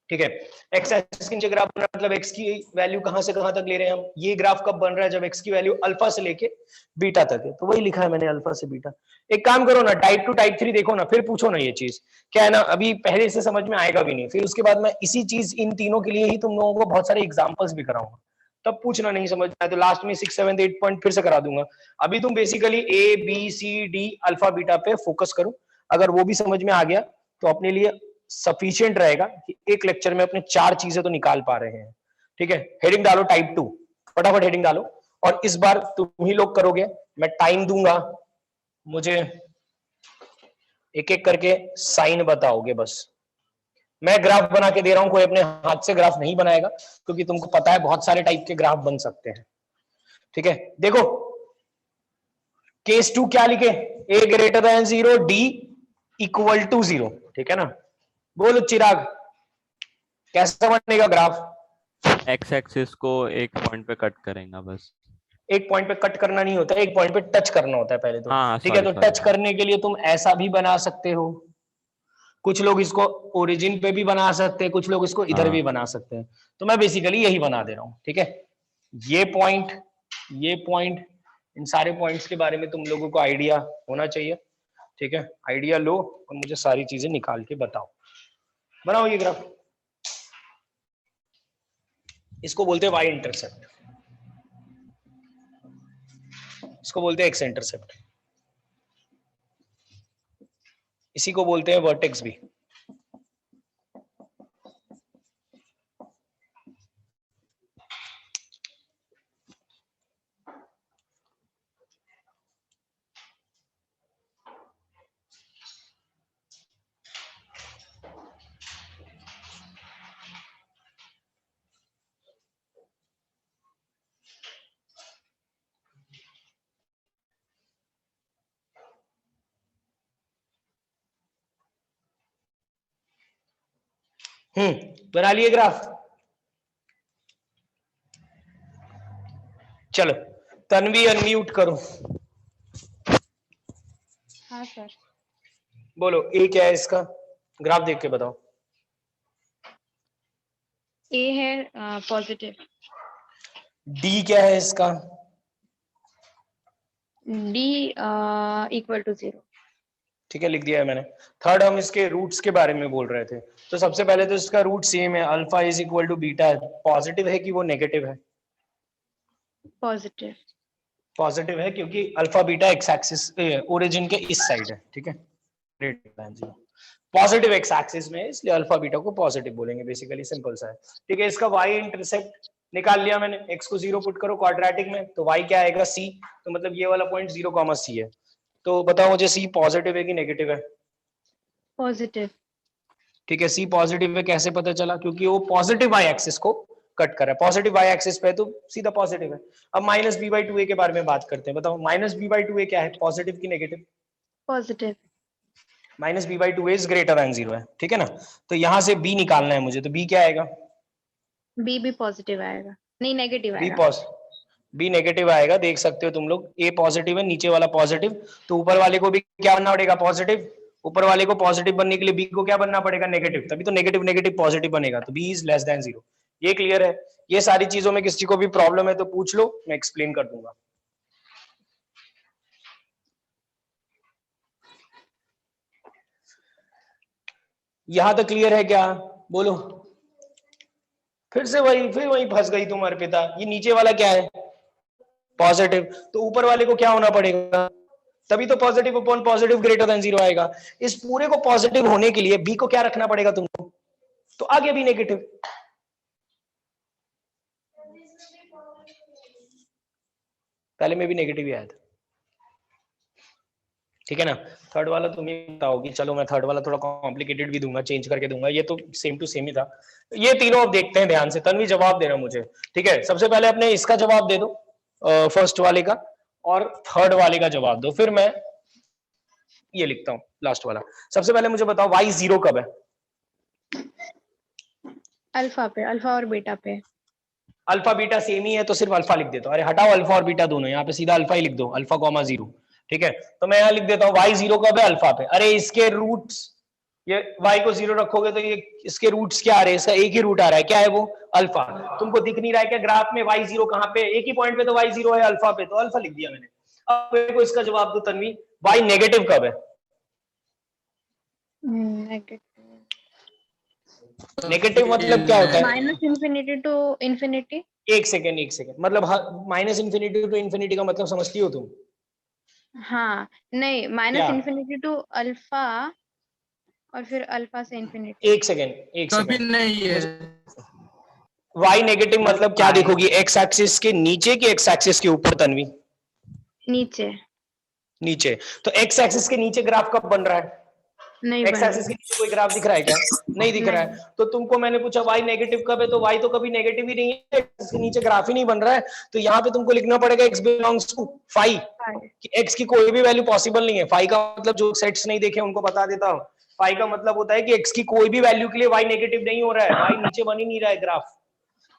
ठीक है। x एक्सिस के नीचे ग्राफ बन रहा है मतलब x की वैल्यू कहां से कहां तक ले रहे हैं हम, ये ग्राफ कब बन रहा है, जब x की वैल्यू अल्फा से लेके बीटा तक है, तो वही लिखा है मैंने अल्फा से बीटा। एक काम करो ना, टाइप 2 टाइप 3 देखो ना, फिर पूछो ना ये चीज, क्या है ना, अभी पहले से समझ में आएगा भी नहीं, फिर उसके बाद मैं इसी चीज इन तीनों के लिए ही तुम लोगों को बहुत सारे एग्जांपल्स भी कराऊंगा, तब पूछना नहीं समझ में आया तो लास्ट में 6 7 8 पॉइंट फिर से करा दूंगा। अभी तुम basically A B C D alpha beta पे फोकस करो, अगर वो भी समझ में आ गया तो अपने लिए सफिशिएंट रहेगा कि एक लेक्चर में अपने 4 चीजें तो निकाल पा रहे हैं। ठीक है, हेडिंग डालो टाइप 2, फटाफट हेडिंग डालो, और इस बार तुम ही लोग करोगे, मैं टाइम दूंगा, मुझे एक एक करके साइन बताओगे बस। मैं ग्राफ बना के दे रहा हूं, कोई अपने हाथ से ग्राफ नहीं बनाएगा, क्योंकि तुमको पता है बहुत सारे टाइप के ग्राफ बन सकते हैं। ठीक है, देखो केस 2 क्या लिखे, a greater than 0, d equal to 0, ठीक है ना। बोलो चिराग, कैसा बनेगा ग्राफ? एक्स एक्सिस को एक पॉइंट पे कट करेंगे बस। एक पॉइंट पे कट करना नहीं होता, एक पॉइंट पे टच करना होता है पहले तो। हाँ ठीक है, सॉरी तो सॉरी। टच करने के लिए तुम ऐसा भी बना सकते हो, कुछ लोग इसको ओरिजिन पे भी बना सकते हैं, कुछ लोग इसको इधर भी हाँ बना सकते हैं, तो मैं बेसिकली यही बना दे रहा हूं। ठीक है, ये पॉइंट, इन सारे पॉइंट्स के बारे में तुम लोगों को आइडिया होना चाहिए। ठीक है, आइडिया लो और मुझे सारी चीजें निकाल के बताओ। बनाओ ये ग्राफ, इसको बोलते हैं वाई इंटरसेप्ट, इसको बोलते हैं एक्स इंटरसेप्ट, इसी को बोलते हैं वर्टेक्स भी। बना लिए ग्राफ? चलो तन्वी अनम्यूट करो। हाँ सर। बोलो ए क्या है इसका, ग्राफ देख के बताओ। ए है पॉजिटिव, डी क्या है इसका? D equal to 0। ठीक है, लिख दिया है मैंने। थर्ड, हम इसके रूट्स के बारे में बोल रहे थे, तो सबसे पहले तो इसका रूट सेम है, alpha is equal to beta है। पॉजिटिव है कि वो नेगेटिव है? पॉजिटिव। पॉजिटिव है, क्योंकि alpha beta X axis origin के इस साइड है। ठीक है, पॉजिटिव एक्स एक्सिस में, इसलिए अल्फा बीटा को पॉजिटिव बोलेंगे, बेसिकली सिंपल सा है। ठीक है, इसका वाई इंटरसेप्ट निकाल लिया मैंने, एक्स को 0 पुट करो क्वाड्रेटिक में, तो वाई क्या आएगा, सी, तो मतलब ये वाला पॉइंट 0, सी है। तो बताओ मुझे सी पॉजिटिव है कि नेगेटिव है? पॉजिटिव। ठीक है, सी पॉजिटिव है, कैसे पता चला? क्योंकि वो पॉजिटिव वाई एक्सिस को कट कर रहा है, पॉजिटिव वाई एक्सिस पे, तो सीधा पॉजिटिव है। अब minus B by two A के बारे में बात करते हैं, बताओ minus B by two A क्या है, पॉजिटिव की negative? Positive. Minus B by two A is greater than 0 है। ठीक है ना, तो यहां से बी निकालना है मुझे, तो बी क्या आएगा? बी भी पॉजिटिव आएगा, नहीं नेगेटिव बी आएगा। बी नेगेटिव आएगा, देख सकते हो तुम लोग, ए पॉजिटिव है, नीचे वाला पॉजिटिव, तो ऊपर वाले को भी क्या बनना पड़ेगा, पॉजिटिव। ऊपर वाले को पॉजिटिव बनने के लिए बी को क्या बनना पड़ेगा, नेगेटिव, तभी तो नेगेटिव नेगेटिव पॉजिटिव बनेगा, तो बी इज लेस देन 0। ये क्लियर है? ये सारी चीजों में किसी को भी प्रॉब्लम है तो पूछ लो, मैं एक्सप्लेन कर दूंगा। यहां तक क्लियर है क्या? बोलो। फिर वही फंस गई तुम अर्पिता, ये नीचे वाला क्या है, पॉजिटिव, तो ऊपर वाले को क्या होना पड़ेगा, तभी तो positive upon positive greater than 0 आएगा। इस पूरे को पॉजिटिव होने के लिए बी को क्या रखना पड़ेगा तुमको, तो आगे भी नेगेटिव। पहले में भी नेगेटिव ही आया था। ठीक है ना, थर्ड वाला तुम ही बताओगी, चलो मैं थर्ड वाला थोड़ा कॉम्प्लिकेटेड भी दूंगा, चेंज करके दूंगा, ये तो सेम टू सेम ही था। ये तीनों अब देखते हैं ध्यान से, तन्वी जवाब देना मुझे। ठीक है, सबसे पहले अपने इसका जवाब दे दो, फर्स्ट वाले का, और थर्ड वाले का जवाब दो, फिर मैं ये लिखता हूं लास्ट वाला। सबसे पहले मुझे बताओ y 0 कब है? अल्फा पे, अल्फा और बीटा पे। अल्फा बीटा सेम ही है तो सिर्फ अल्फा लिख देता हूं, अरे हटाओ अल्फा और बीटा दोनों, यहाँ पे सीधा अल्फा ही लिख दो, अल्फा कॉमा 0। ठीक है, तो मैं यहाँ लिख देता हूँ y 0 कब है, अल्फा पे। अरे इसके रूट्स, ये y को 0 रखोगे तो ये इसके रूट्स क्या आ रहे हैं, इसका एक ही रूट आ रहा है, क्या है वो, अल्फा। तुमको दिख नहीं रहा है क्या ग्राफ में y 0 कहाँ पे, एक ही पॉइंट पे तो y 0 है, अल्फा पे, तो अल्फा लिख दिया मैंने। अब मेरे को इसका जवाब दो तन्वी, y नेगेटिव कब है? नेगेटिव मतलब क्या होता है? Minus infinity to infinity. एक सेकेंड, मतलब माइनस इंफिनिटी टू इंफिनिटी का मतलब समझती हो तुम? हाँ नहीं, माइनस क्या? इंफिनिटी टू अल्फा और फिर अल्फा से इंफिनिटी। एक सेकेंड कभी नहीं है। y नेगेटिव मतलब क्या देखोगी, x एक्सिस के नीचे की x एक्सिस के ऊपर तन्वी? नीचे नीचे। तो x एक्सिस के नीचे ग्राफ कब बन रहा है? नहीं एक्स बन एक्सिस के नीचे कोई ग्राफ दिख रहा है क्या? नहीं दिख रहा है। तो तुमको मैंने पूछा y नेगेटिव कब है, तो y तो कभी नेगेटिव ही नहीं है, इसके नीचे ग्राफ ही नहीं बन रहा है। तो यहाँ पे तुमको लिखना पड़ेगा x बिलोंग्स टू फाई, कि x की कोई भी वैल्यू पॉसिबल नहीं है। फाई का मतलब, जो सेट्स नहीं देखे उनको बता देता हूँ, फाई का मतलब होता है कि x की कोई भी वैल्यू के लिए y नेगेटिव नहीं हो रहा है, y नीचे बन ही नहीं रहा है ग्राफ,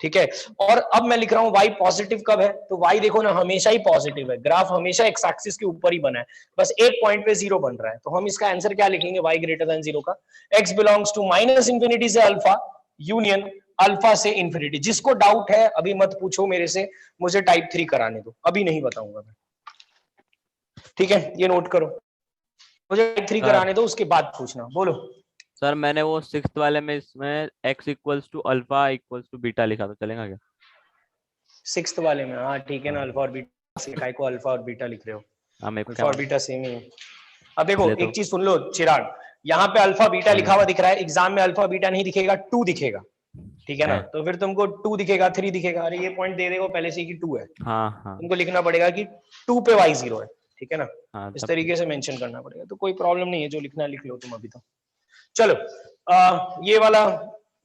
ठीक है। और अब मैं लिख रहा हूं y पॉजिटिव कब है, तो y देखो ना हमेशा ही पॉजिटिव है, ग्राफ हमेशा x एक्सिस के ऊपर ही बना है, बस एक पॉइंट पे जीरो बन रहा है। तो हम इसका आंसर क्या लिखेंगे, y ग्रेटर देन जीरो का, x belongs to minus infinity से अल्फा यूनियन अल्फा से इंफिनिटी। जिसको डाउट है अभी मत पूछो मेरे से, मुझे टाइप 3 कराने दो, अभी नहीं बताऊंगा मैं, ठीक है, ये नोट करो, मुझे टाइप 3 कराने दो, उसके बाद पूछना। बोलो सर मैंने वो 6th वाले में इसमें x equals to alpha equals to beta लिखा, तो चलेगा क्या? 6th वाले में, हाँ ठीक है ना, अल्फा और बीटा से काय को अल्फा और बीटा लिख रहे हो, हाँ मेरे को अल्फा और क्या बीटा सेम ही है। अब देखो ले दो। एक चीज सुन लो चिराग, यहाँ पे अल्फा बीटा लिखा हुआ दिख रहा है, एग्जाम में अल्फा बीटा नहीं दिखेगा, 2 दिखेगा, ठीक है ना, है। तो फिर तुमको 2 दिखेगा, 3 दिखेगा, अरे ये पॉइंट दे देगा पहले से कि 2 है, हाँ हाँ तुमको लिखना पड़ेगा कि 2 पे y 0 है, ठीक है ना, हाँ इस तब तरीके से मेंशन करना पड़ेगा। तो कोई प्रॉब्लम नहीं है, जो लिखना लिख लो तुम अभी तो। चलो ये वाला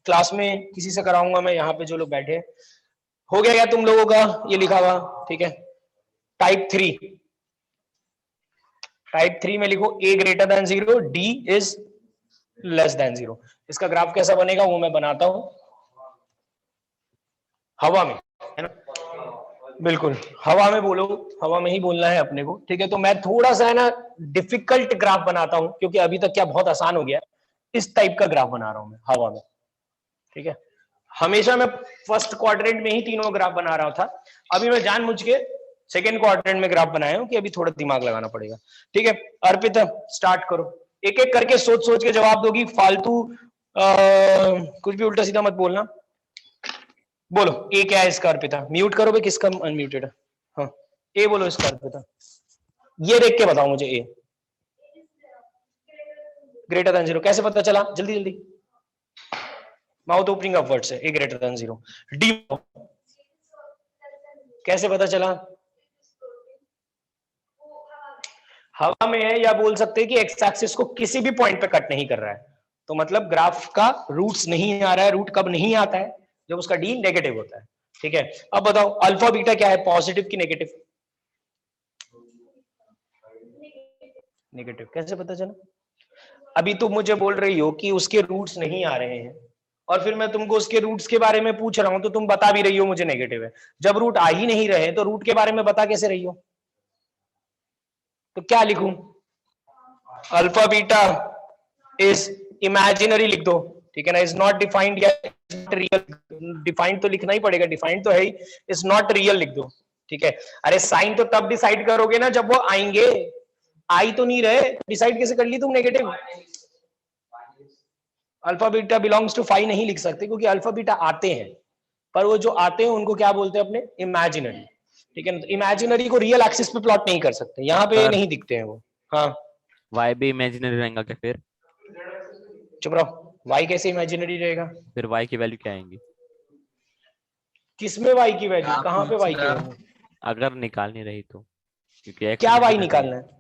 क्लास में किसी से कराऊंगा मैं, यहाँ पे जो लोग बैठे, हो गया क्या तुम लोगों का ये लिखा हुआ, ठीक है। टाइप 3 में लिखो a greater than 0, d is less than 0। इसका ग्राफ कैसा बनेगा वो मैं बनाता हूं, हवा में, है ना, बिल्कुल हवा में बोलो, हवा में ही बोलना है अपने को, ठीक है। तो मैं थोड़ा सा है ना डिफिकल्ट ग्राफ बनाता हूं, क्योंकि अभी तक क्या बहुत आसान हो गया, इस टाइप का ग्राफ बना रहा हूं मैं हवा में, ठीक है। हमेशा मैं फर्स्ट क्वाड्रेंट में ही तीनों ग्राफ बना रहा था, अभी मैं जानबूझ के सेकेंड क्वाड्रेंट में ग्राफ बनाया हूं कि अभी थोड़ा दिमाग लगाना पड़ेगा, ठीक है। अर्पिता स्टार्ट करो, एक एक करके सोच सोच के जवाब दोगी, फालतू कुछ भी उल्टा सीधा मत बोलना। बोलो ए क्या है इसका, अर्पिता म्यूट करो भाई, किसका अनम्यूटेड है, हाँ ए बोलो इसका अर्पिता, ये देख के बताओ मुझे, ए ग्रेटर देन 0 कैसे पता चला, जल्दी जल्दी, माउथ ओपनिंग अपवर्ड से, ए ग्रेटर देन 0, डी कैसे पता चला, हवा में है, या बोल सकते हैं कि एक्स एक्सिस को किसी भी पॉइंट पे कट नहीं कर रहा है, तो मतलब ग्राफ का रूट्स नहीं आ रहा है। रूट कब नहीं आता है, जब उसका डी नेगेटिव होता है, ठीक है। अब बताओ अल्फा बीटा क्या है, पॉजिटिव की नेगेटिव, नेगेटिव कैसे पता चला, अभी तुम मुझे बोल रही हो कि उसके रूट्स नहीं आ रहे हैं, और फिर मैं तुमको उसके रूट्स के बारे में पूछ रहा हूं, तो तुम बता भी रही हो मुझे नेगेटिव है। जब रूट आ ही नहीं रहे तो रूट के बारे में बता कैसे रही हो, तो क्या लिखूं, अल्फा बीटा इज इमेजिनरी लिख दो, ठीक है ना, इज नॉट डिफाइंड या रियल, डिफाइंड तो लिखना ही पड़ेगा, डिफाइंड तो है ही, इज नॉट रियल लिख दो, ठीक है। अरे साइन तो तब डिसाइड करोगे ना जब वो आएंगे, आई तो नहीं रहे, डिसाइड कैसे कर ली तुम negative, alpha beta belongs to phi नहीं लिख सकते, क्योंकि अल्फा बीटा आते हैं, पर वो जो आते हैं उनको क्या बोलते हैं अपने, इमेजिनरी, ठीक है ना। तो इमेजिनरी को रियल एक्सिस पे प्लॉट नहीं कर सकते, यहाँ पे नहीं दिखते हैं वो, हाँ y भी इमेजिनरी रहेगा क्या फिर? चुप रहो, y कैसे इमेजिनरी रहेगा, फिर y की वैल्यू क्या आएंगी? किसमें y की वैल्यू, कहाँ पे y की वैल्यू, अगर निकालनी रही तो, क्योंकि x क्या y इमेजिनरी निकालना है,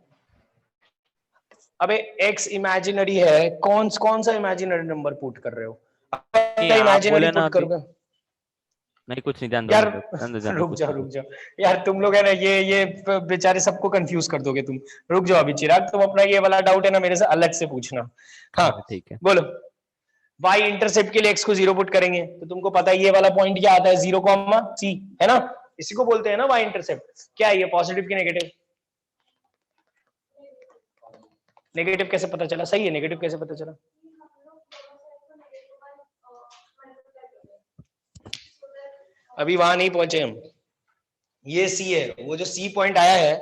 अबे x इमेजिनरी है, कौन कौन सा इमेजिनरी नंबर पुट कर रहे हो, नहीं, आप इमेजिनरी बोले ना पुट अभी। करोगे नहीं कुछ नहीं, जान दो यार, जान दो, जान दो, रुक कुछ जाओ नहीं। रुक जाओ यार, तुम लोग है ना ये बेचारे सबको कंफ्यूज कर दोगे तुम, रुक जाओ अभी चिराग, तुम अपना ये वाला डाउट है ना मेरे से अलग से पूछना, हाँ ठीक है। बोलो, y इंटरसेप्ट के लिए x को 0 पुट करेंगे, तो तुमको पता है ये वाला पॉइंट क्या आता है, 0, c, है ना, इसी को बोलते हैं ना y इंटरसेप्ट, क्या है ये, पॉजिटिव की नेगेटिव, नेगेटिव कैसे पता चला, सही है, नेगेटिव कैसे पता चला, अभी वहां नहीं पहुंचे हम, ये सी है, वो जो सी पॉइंट आया है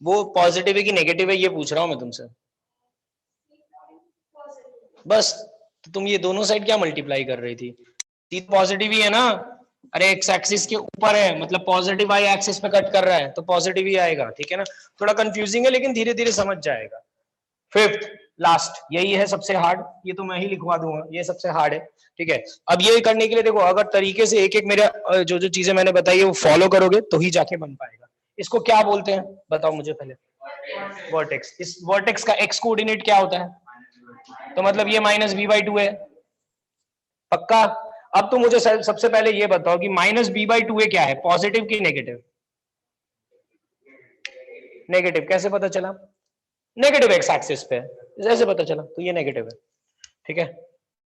वो पॉजिटिव है कि नेगेटिव है, ये पूछ रहा हूं मैं तुमसे, बस। तो तुम ये दोनों साइड क्या मल्टीप्लाई कर रही थी, सी पॉजिटिव ही है ना, अरे एक्स एक्सिस के ऊपर है, मतलब पॉजिटिव वाई एक्सिस पे कट कर रहा है, तो पॉजिटिव ही आएगा, ठीक है ना। थोड़ा कंफ्यूजिंग है लेकिन धीरे धीरे समझ जाएगा। फिफ्थ, लास्ट यही है सबसे हार्ड, ये तो मैं ही लिखवा दूंगा, ये सबसे हार्ड है। ठीक है, अब ये करने के लिए देखो, अगर तरीके से एक एक मेरे जो जो चीजें मैंने बताई है वो फॉलो करोगे तो ही जाके बन पाएगा। इसको क्या बोलते हैं बताओ मुझे पहले। वर्टेक्स। इस वर्टेक्स का एक्स कोऑर्डिनेट क्या होता है? तो मतलब ये -b/2 है, पक्का? अब तो मुझे सबसे पहले ये बताओ कि -b/2 क्या है, पॉजिटिव की नेगेटिव? नेगेटिव। कैसे पता चला? नेगेटिव एक्स एक्सिस पे जैसे पता चला, तो ये नेगेटिव है। ठीक है,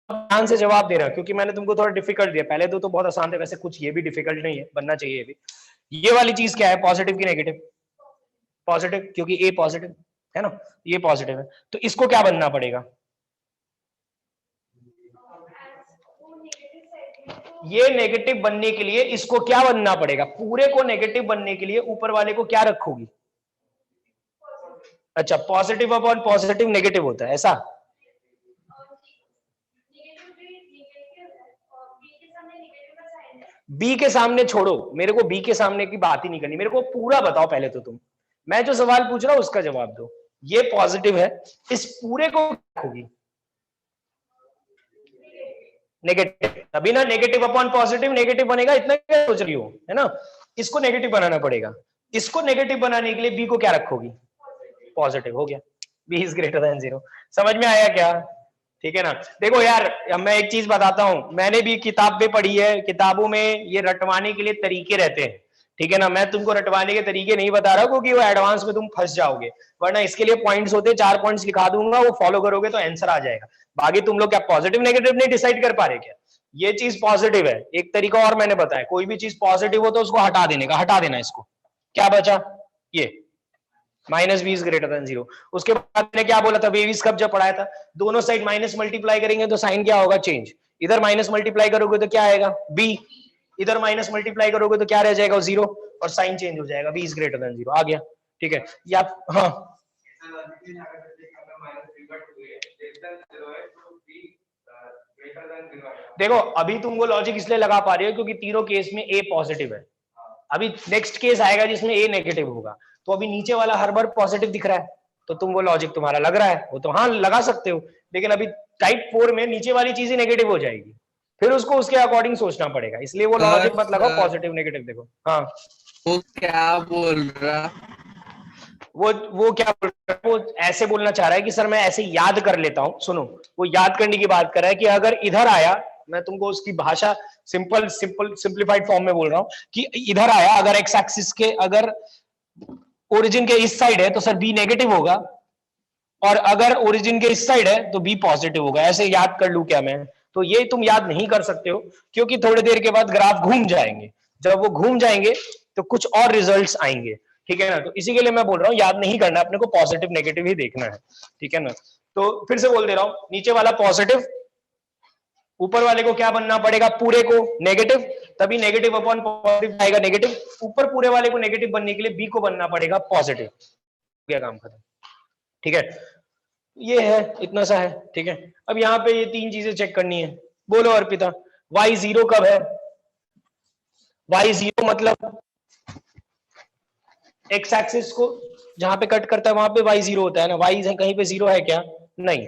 ध्यान से जवाब दे रहा क्योंकि मैंने तुमको थोड़ा डिफिकल्ट दिया, पहले तो बहुत आसान था, वैसे कुछ ये भी डिफिकल्ट नहीं है, बनना चाहिए ये भी। ये वाली चीज क्या है, पॉजिटिव की नेगेटिव? पॉजिटिव, क्योंकि ए पॉजिटिव है ना, ये पॉजिटिव है, तो इसको क्या बनना पड़ेगा? ये नेगेटिव बनने के लिए इसको क्या बनना पड़ेगा? पूरे को नेगेटिव बनने के लिए ऊपर वाले को क्या रखोगी? अच्छा, पॉजिटिव अपॉन पॉजिटिव नेगेटिव होता है, ऐसा? बी के सामने छोड़ो, मेरे को बी के सामने की बात ही नहीं करनी, मेरे को पूरा बताओ पहले तो तुम, मैं जो सवाल पूछ रहा हूं उसका जवाब दो। ये पॉजिटिव है, इस पूरे को रखोगी नेगेटिव, तभी ना नेगेटिव अपॉन पॉजिटिव नेगेटिव बनेगा, इतना क्या सोच रही हो, है ना? इसको नेगेटिव बनाना पड़ेगा, इसको नेगेटिव बनाने के लिए बी को क्या रखोगी? पॉजिटिव। हो गया, बी इज ग्रेटर देन 0। समझ में आया क्या? ठीक है ना? देखो यार, मैं एक चीज बताता हूं, मैंने भी किताबें पढ़ी है, किताबों में ये रटवाने के लिए तरीके रहते हैं, ठीक है ना? मैं तुमको रटवाने के तरीके नहीं बता रहा क्योंकि वो एडवांस में तुम फंस जाओगे, वरना इसके लिए पॉइंट्स होते, 4 पॉइंट्स लिखा दूंगा, वो फॉलो करोगे तो आंसर आ जाएगा। बाकी तुम लोग क्या पॉजिटिव नेगेटिव नहीं डिसाइड कर पा रहे क्या? ये चीज पॉजिटिव है। एक तरीका और मैंने बताया, कोई भी चीज पॉजिटिव हो तो उसको हटा देने का, हटा देना इसको, क्या बचा? ये -b इज ग्रेटर देन 0। उसके बाद मैंने क्या बोला था, बेबीज कब जब पढ़ाया था, दोनों साइड माइनस मल्टीप्लाई करेंगे तो साइन क्या होगा? चेंज। इधर माइनस मल्टीप्लाई करोगे तो क्या आएगा? b, इधर माइनस मल्टीप्लाई करोगे तो क्या रह जाएगा? 0, और साइन चेंज हो जाएगा, b इज ग्रेटर देन 0। आ गया? ठीक है, या हाँ देखो, अभी तुम वो लॉजिक इसलिए लगा पा रहे हो क्योंकि तीनों केस में a पॉजिटिव है, अभी नेक्स्ट केस आएगा जिसमें a नेगेटिव होगा, तो अभी नीचे वाला हर बार पॉजिटिव दिख रहा है, तो तुम वो लॉजिक तुम्हारा लग रहा है, वो तो हाँ लगा सकते हो, लेकिन अभी टाइप 4 में नीचे वाली चीज ही नेगेटिव हो जाएगी, फिर उसको उसके अकॉर्डिंग सोचना पड़ेगा, इसलिए वो लॉजिक मत लगाओ, पॉजिटिव नेगेटिव देखो। हाँ, वो क्या बोल रहा? वो क्या बोल रहा है, वो ऐसे बोलना चाह रहा है कि सर मैं ऐसे याद कर लेता हूं, सुनो, वो याद करने की बात कर रहा है कि अगर इधर आया, मैं तुमको उसकी भाषा सिंपलीफाइड फॉर्म में बोल रहा हूं कि इधर आया, अगर एक्स एक्सिस के अगर ओरिजिन के इस साइड है तो सर बी नेगेटिव होगा, और अगर ओरिजिन के इस साइड है तो बी पॉजिटिव होगा, ऐसे याद कर लूं क्या मैं? तो ये तुम याद नहीं कर सकते हो क्योंकि थोड़ी देर के बाद ग्राफ घूम जाएंगे, जब वो घूम जाएंगे तो कुछ और रिजल्ट्स आएंगे, ठीक है ना? तो इसी के लिए मैं बोल रहा हूँ याद नहीं करना, अपने को पॉजिटिव नेगेटिव ही देखना है, ठीक है ना? तो फिर से बोल दे रहा हूं, नीचे वाला पॉजिटिव, ऊपर वाले को क्या बनना पड़ेगा? पूरे को नेगेटिव, तभी नेगेटिव अपॉन पॉजिटिव आएगा नेगेटिव, ऊपर पूरे वाले को नेगेटिव बनने के लिए बी को बनना पड़ेगा पॉजिटिव, क्या काम खत्म, ठीक है? ये है, इतना सा है, ठीक है? अब यहाँ पे ये 3 चीजें चेक करनी है, बोलो अर्पिता, y0 कब है? y0 मतलब x एक्सिस को जहां पे कट करता है वहां पे y0 होता है ना, y कहीं पे 0 है क्या? नहीं,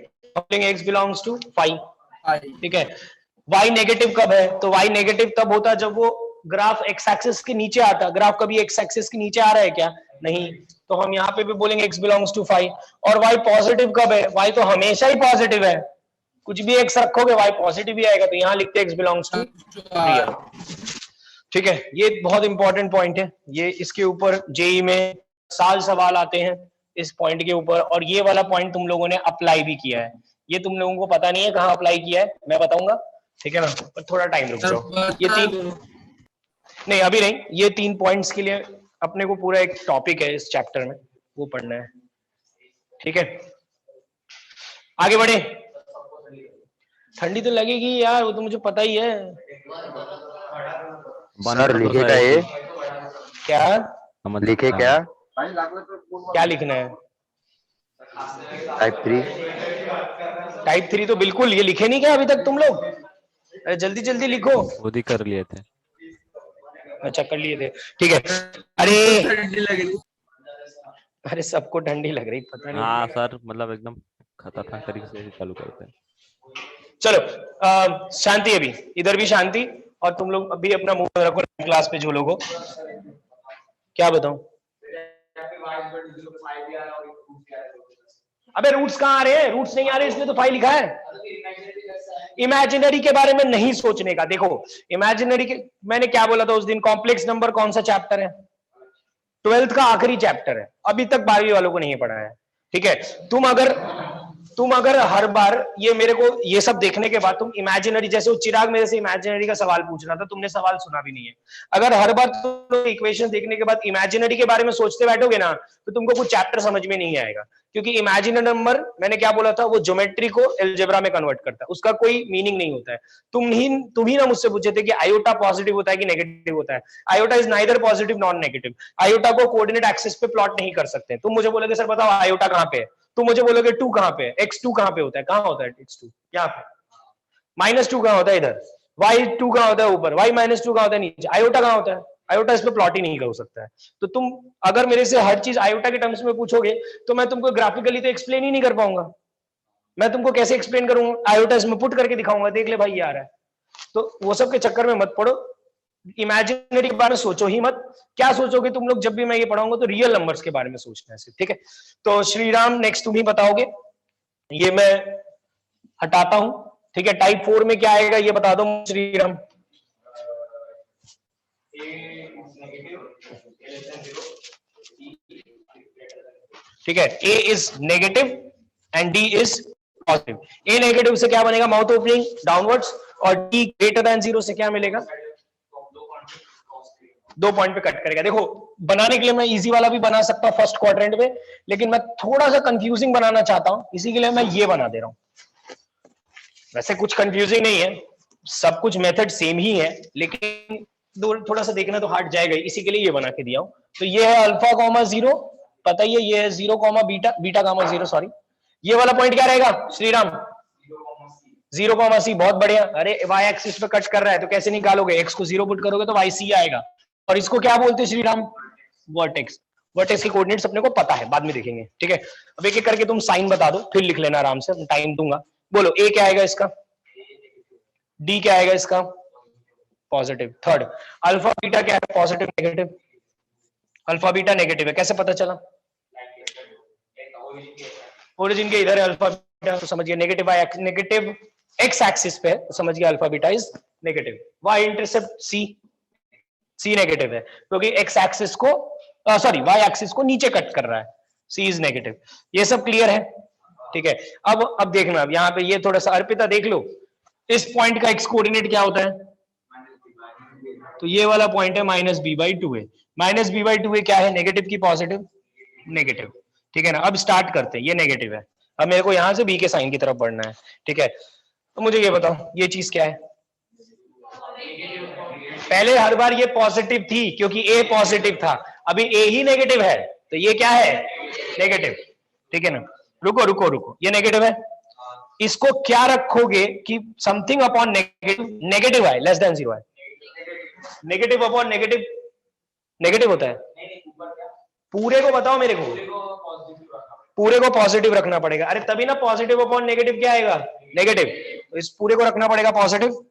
x बिलोंग्स टू 5, ठीक है? y नेगेटिव कब है? तो y नेगेटिव तब होता है जब वो ग्राफ x एक्सिस के नीचे आता, ग्राफ कभी x एक्सिस के नीचे आ रहा है क्या? नहीं, तो हम यहाँ पे भी बोलेंगे x बिलोंग्स टू 5। और y पॉजिटिव कब है? y तो हमेशा ही पॉजिटिव है, कुछ भी x रखोगे y पॉजिटिव ही आएगा, तो यहाँ लिखते हैं x बिलोंग्स टू रियल, ठीक है? ये बहुत इंपॉर्टेंट पॉइंट है, ये इसके ऊपर जेई में साल सवाल आते हैं इस पॉइंट के ऊपर, और ये वाला पॉइंट तुम लोगों ने अप्लाई भी किया है, ये तुम लोगों को पता नहीं है कहाँ अप्लाई किया है, मैं बताऊंगा, ठीक है ना? पर थोड़ा टाइम रुक जाओ, ये 3 नहीं अभी नहीं, ये 3 पॉइंट्स के लिए अपने को पूरा एक टॉपिक है इस चैप्टर में, वो पढ़ना है, ठीक है? आगे बढ़े। ठंडी तो लगेगी यार, वो तो मुझे पता ही है। सर लिखे क्या ये? क्या लिखे क्या? क्या लिखना है? टाइप 3 तो बिल्कुल, ये लिखे नहीं क्या अभी तक तुम लोग? अरे जल्दी जल्दी लिखो। खुद ही कर लिए थे। अच्छा कर लिए थे, ठीक है। अरे ठंडी लग रही, अरे सबको ठंडी लग रही, पता नहीं। हाँ सर, मतलब एकदम खतरनाक तरीके से चालू करते हैं। चलो शांति, अभी इधर भी शांति, और तुम लोग अभी अपना मुंह रखो क्लास पे जो लोग हो। क्या बताऊं? अबे रूट्स कहाँ आ रहे हैं? रूट्स नहीं आ रहे, इसलिए तो फाइव लिखा है। इमेजिनरी के बारे में नहीं सोचने का। देखो इमेजिनरी के, मैंने क्या बोला था उस दिन, कॉम्प्लेक्स नंबर कौन सा चैप्टर है? 12th का आखिरी चैप्टर है, अभी तक 12वीं वालों को नहीं पढ़ा है। ठीक है, तुम अगर हर बार ये मेरे को ये सब देखने के बाद तुम इमेजिनरी, जैसे वो चिराग मेरे से इमेजिनरी का सवाल पूछ रहा था, तुमने सवाल सुना भी नहीं है। अगर हर बार तुम इक्वेशन देखने के बाद इमेजिनरी के बारे में सोचते बैठोगे ना, तो तुमको कुछ चैप्टर समझ में नहीं आएगा। क्योंकि इमेजिनरी नंबर, मैंने क्या बोला था, वो ज्योमेट्री को अलजेब्रा में कन्वर्ट करता है, उसका कोई मीनिंग नहीं होता है। तुम ही ना मुझसे पूछे थे कि आयोटा पॉजिटिव होता है कि नेगेटिव होता है। Iota is neither positive non negative. Iota को कोऑर्डिनेट एक्सिस पे प्लॉट नहीं कर सकते। तुम मुझे बोलोगे सर बताओ आयोटा कहाँ पे है, तुम मुझे बोलोगे 2 कहाँ पे है, x2 कहाँ पे होता है, कहाँ होता है x2? यहाँ पे। -2 कहाँ होता है इधर, y2 कहाँ होता है ऊपर, y -2 कहाँ होता है नीचे, आयोटा कहाँ होता है? आयोटा इस पे प्लॉट ही नहीं हो सकता है। तो तुम अगर मेरे से हर चीज आयोटा के टर्म्स में पूछोगे तो मैं तुमको ग्राफिकली तो एक्सप्लेन ही नहीं कर पाऊंगा। मैं तुमको कैसे एक्सप्लेन करूंगा? आयोटा इसमें पुट करके दिखाऊंगा, देख ले भाई ये आ रहा है। तो वो सब के चक्कर में मत पड़ो, इमेजिनरी के बारे में सोचो ही मत। क्या सोचोगे तुम लोग जब भी मैं ये पढ़ाऊंगा? तो रियल नंबर्स के बारे में सोचना है सिर्फ। ठीक है, तो श्रीराम नेक्स्ट तुम ही बताओगे, ये मैं हटाता हूं। ठीक है, टाइप 4 में क्या आएगा ये बता दो श्रीराम। ठीक है, a is negative and d is positive. A negative से क्या बनेगा? माउथ ओपनिंग डाउनवर्ड्स, और डी ग्रेटर देन 0 से क्या मिलेगा? 2 पॉइंट पे कट करेगा। देखो बनाने के लिए मैं इजी वाला भी बना सकता हूं फर्स्ट क्वाड्रेंट में, लेकिन मैं थोड़ा सा कंफ्यूजिंग बनाना चाहता हूं, इसी के लिए मैं ये बना दे रहा हूं। वैसे कुछ कंफ्यूजिंग नहीं है, सब कुछ मेथड सेम ही है, लेकिन थोड़ा सा देखना तो हार्ड जाएगा, इसी के लिए ये बना के दिया हूं। तो ये है अल्फा कॉमा 0, पता ही है ये है 0 comma beta, beta comma 0 sorry. ये वाला पॉइंट क्या रहेगा श्रीराम? 0 कॉमा सी। बहुत बढ़िया। अरे वाई एक्सिस पे कट कर रहा है तो कैसे निकालोगे? एक्स को 0 पुट करोगे तो वाई सी आएगा, और इसको क्या बोलते हैं श्रीराम? वर्टेक्स। वर्टेक्स के कोऑर्डिनेट्स अपने को पता है, बाद में देखेंगे। ठीक है, अब एक एक करके तुम साइन बता दो, फिर लिख लेना आराम से, टाइम दूंगा। बोलो ए क्या आएगा इसका? डी क्या आएगा इसका? पॉजिटिव। थर्ड अल्फा बीटा क्या है? Positive negative. Alpha beta negative है, कैसे पता चला? ओरिजिन के इधर है अल्फा बीटा, तो समझिए नेगेटिव नेगेटिव एक्स एक्सिस पे है, तो समझिए alpha beta is negative. Y intercept C negative है, क्योंकि एक्स एक्सिस को सॉरी वाई एक्सिस को नीचे कट कर रहा है, सी इज नेगेटिव। ये सब क्लियर है? ठीक है, अब देखना, अब यहाँ पे ये थोड़ा सा अर्पिता देख लो, इस पॉइंट का एक्स कोऑर्डिनेट क्या होता है? तो ये वाला पॉइंट है -b/2 है। -b/2 क्या है? नेगेटिव की पॉजिटिव? नेगेटिव। ठीक है ना, अब स्टार्ट करते हैं। ये नेगेटिव है, अब मेरे को यहां से बी के साइन की तरफ बढ़ना है। ठीक है, तो मुझे ये बताओ ये चीज क्या है? पहले हर बार ये पॉजिटिव थी क्योंकि ए पॉजिटिव था, अभी ए ही नेगेटिव है, तो ये क्या है? नेगेटिव। ठीक है ना, रुको रुको रुको, ये नेगेटिव है, इसको क्या रखोगे कि समथिंग अपॉन नेगेटिव, नेगेटिव है, लेस देन 0 है। नेगेटिव अपॉन नेगेटिव नेगेटिव होता है। पूरे को बताओ मेरे को, पूरे को पॉजिटिव रखना पड़ेगा। अरे तभी ना पॉजिटिव अपॉन नेगेटिव क्या आएगा? नेगेटिव। तो इस पूरे को रखना पड़ेगा पॉजिटिव,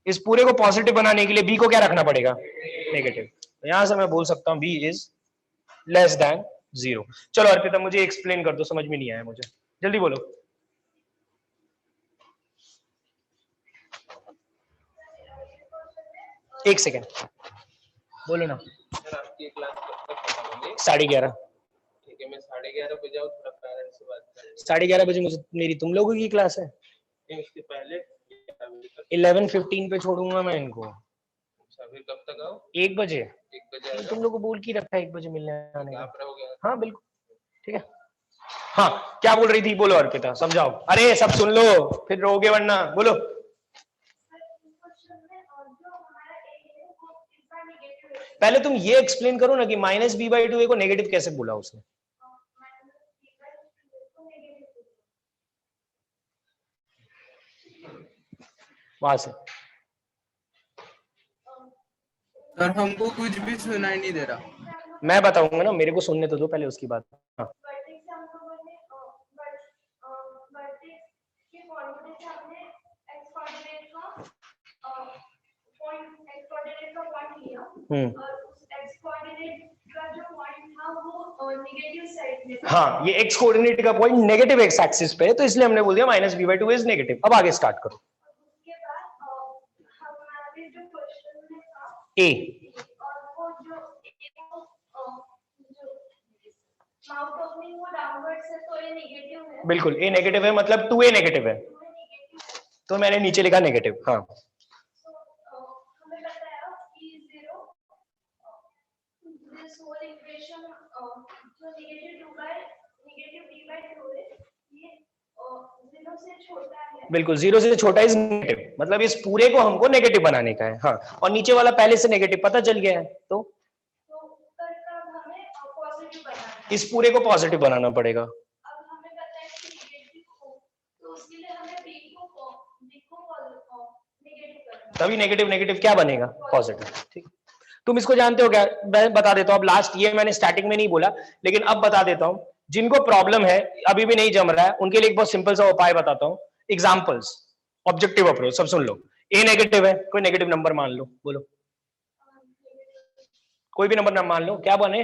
इस पूरे को पॉजिटिव बनाने के लिए बी को क्या रखना पड़ेगा? नेगेटिव। तो यहां से मैं बोल सकता हूं बी इज लेस देन 0। चलो अर्पिता मुझे एक्सप्लेन कर दो, समझ में नहीं आया मुझे, जल्दी बोलो। एक सेकेंड बोलो ना। सर आपकी क्लास कब तक खत्म होगी? 11:30। ठीक है, मैं 11:30 बजे आऊँ, थोड़ा पेरेंट्स से बात करें। 11:30 बजे मुझे मेरी तुम लोगों की क्लास है, नहीं उसके पहले 11:15 पे छोड़ूंगा मैं इनको। अच्छा, फिर कब तक आओ? 1 बजे। 1 बजे आएगा? तुम लोग को बोल के रखा है 1 बजे मिलने आने का। आप रहोगे? हाँ बिल्कुल, ठीक है। हाँ क्या बोल रही थी, बोलो अर्पिता, समझाओ। अरे सब सुन लो फिर रोगे वरना, बोलो। पहले तुम ये एक्सप्लेन करो ना कि -b/2 को नेगेटिव कैसे बोला उसने। वहां से सर हमको कुछ भी सुनाई नहीं दे रहा। मैं बताऊंगा ना, मेरे को सुनने तो दो पहले उसकी बात। हाँ पॉइंट लिया हम्म, और उस एक्स कोऑर्डिनेट का जो पॉइंट था वो नेगेटिव साइड में था। हाँ, ये एक्स कोऑर्डिनेट का पॉइंट नेगेटिव एक्स एक्सिस पे है, तो इसलिए हमने बोल दिया minus B by two is negative. अब आगे स्टार्ट करो। उसके बाद हमारे जो क्वेश्चन में था ए, और वो जो माउथ ओपनिंग वो डाउनवर्ड्स है तो ये नेगेटिव है। बिल्कुल ए नेगेटिव है, मतलब 2a नेगेटिव है, तो ये नेगेटिव है। तो मैंने नीचे लिखा नेगेटिव। हाँ, So, हमें बताया कि zero this whole equation जो negative 2 by negative d by 2 है ये 0 से छोटा है। बिल्कुल 0 से छोटा इज नेगेटिव, मतलब इस पूरे को हमको नेगेटिव बनाने का है। हाँ, और नीचे वाला पहले से नेगेटिव पता चल गया है, तो ऊपर का हमें पॉजिटिव बनाना है। इस पूरे को पॉजिटिव बनाना पड़ेगा। अब हमें पता है कि नेगेटिव हो तो उसके लिए हमें b को नेगेटिव करना है। तभी नेगेटिव नेगेटिव क्या बनेगा? पॉजिटिव। ठीक, तुम इसको जानते हो क्या? मैं बता देता हूँ। अब लास्ट ये मैंने स्टार्टिंग में नहीं बोला, लेकिन अब बता देता हूँ। जिनको प्रॉब्लम है, अभी भी नहीं जम रहा है, उनके लिए एक बहुत सिंपल सा उपाय बताता हूँ। Examples, objective approach. सब सुन लो। ए नेगेटिव है, कोई नेगेटिव नंबर मान लो, बोलो कोई भी नंबर ना मान लो, क्या बने?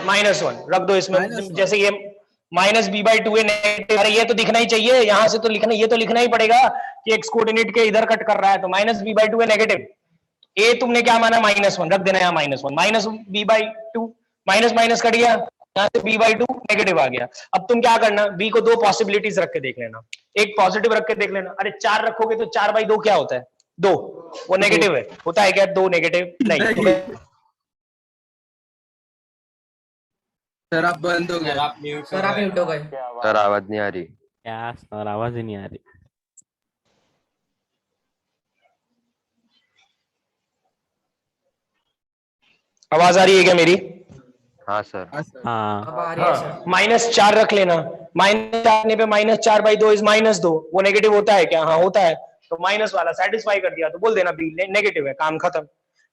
-1 रख दो इसमें। -1 जैसे ये माइनस बी बाई टू है नेगेटिव, अरे ये तो दिखना ही चाहिए, यहां से तो लिखना, ये तो लिखना ही पड़ेगा कि एक्स कोऑर्डिनेट के इधर कट कर रहा है, तो माइनस बी बाई टू है नेगेटिव। ए तुमने क्या माना? -1 रख देना यहाँ -1, minus B by two, minus minus cut गया, यहाँ से बी बाई टू नेगेटिव आ गया। अब तुम क्या करना, बी को दो पॉसिबिलिटीज रख के देख लेना, एक पॉजिटिव रख के देख लेना। अरे 4 रखोगे तो 4 बाई 2 क्या होता है? 2, वो नेगेटिव है, होता है क्या 2 नेगेटिव? नहीं। सर आप बंद हो गए। सर आप म्यूट सर आप म्यूट हो गए। सर आवाज नहीं आ रही। क्या सर, आवाज ही नहीं आ रही। आवाज आ रही है क्या मेरी? हाँ सर। हाँ सर। हाँ अब आ रही है सर। -4 रख लेना। -4 पे -4 बाई 2 इज -2, वो नेगेटिव होता है क्या? हाँ होता है, तो माइनस वाला सेटिस्फाई कर दिया, तो बोल देना बी नेगेटिव है, काम खत्म।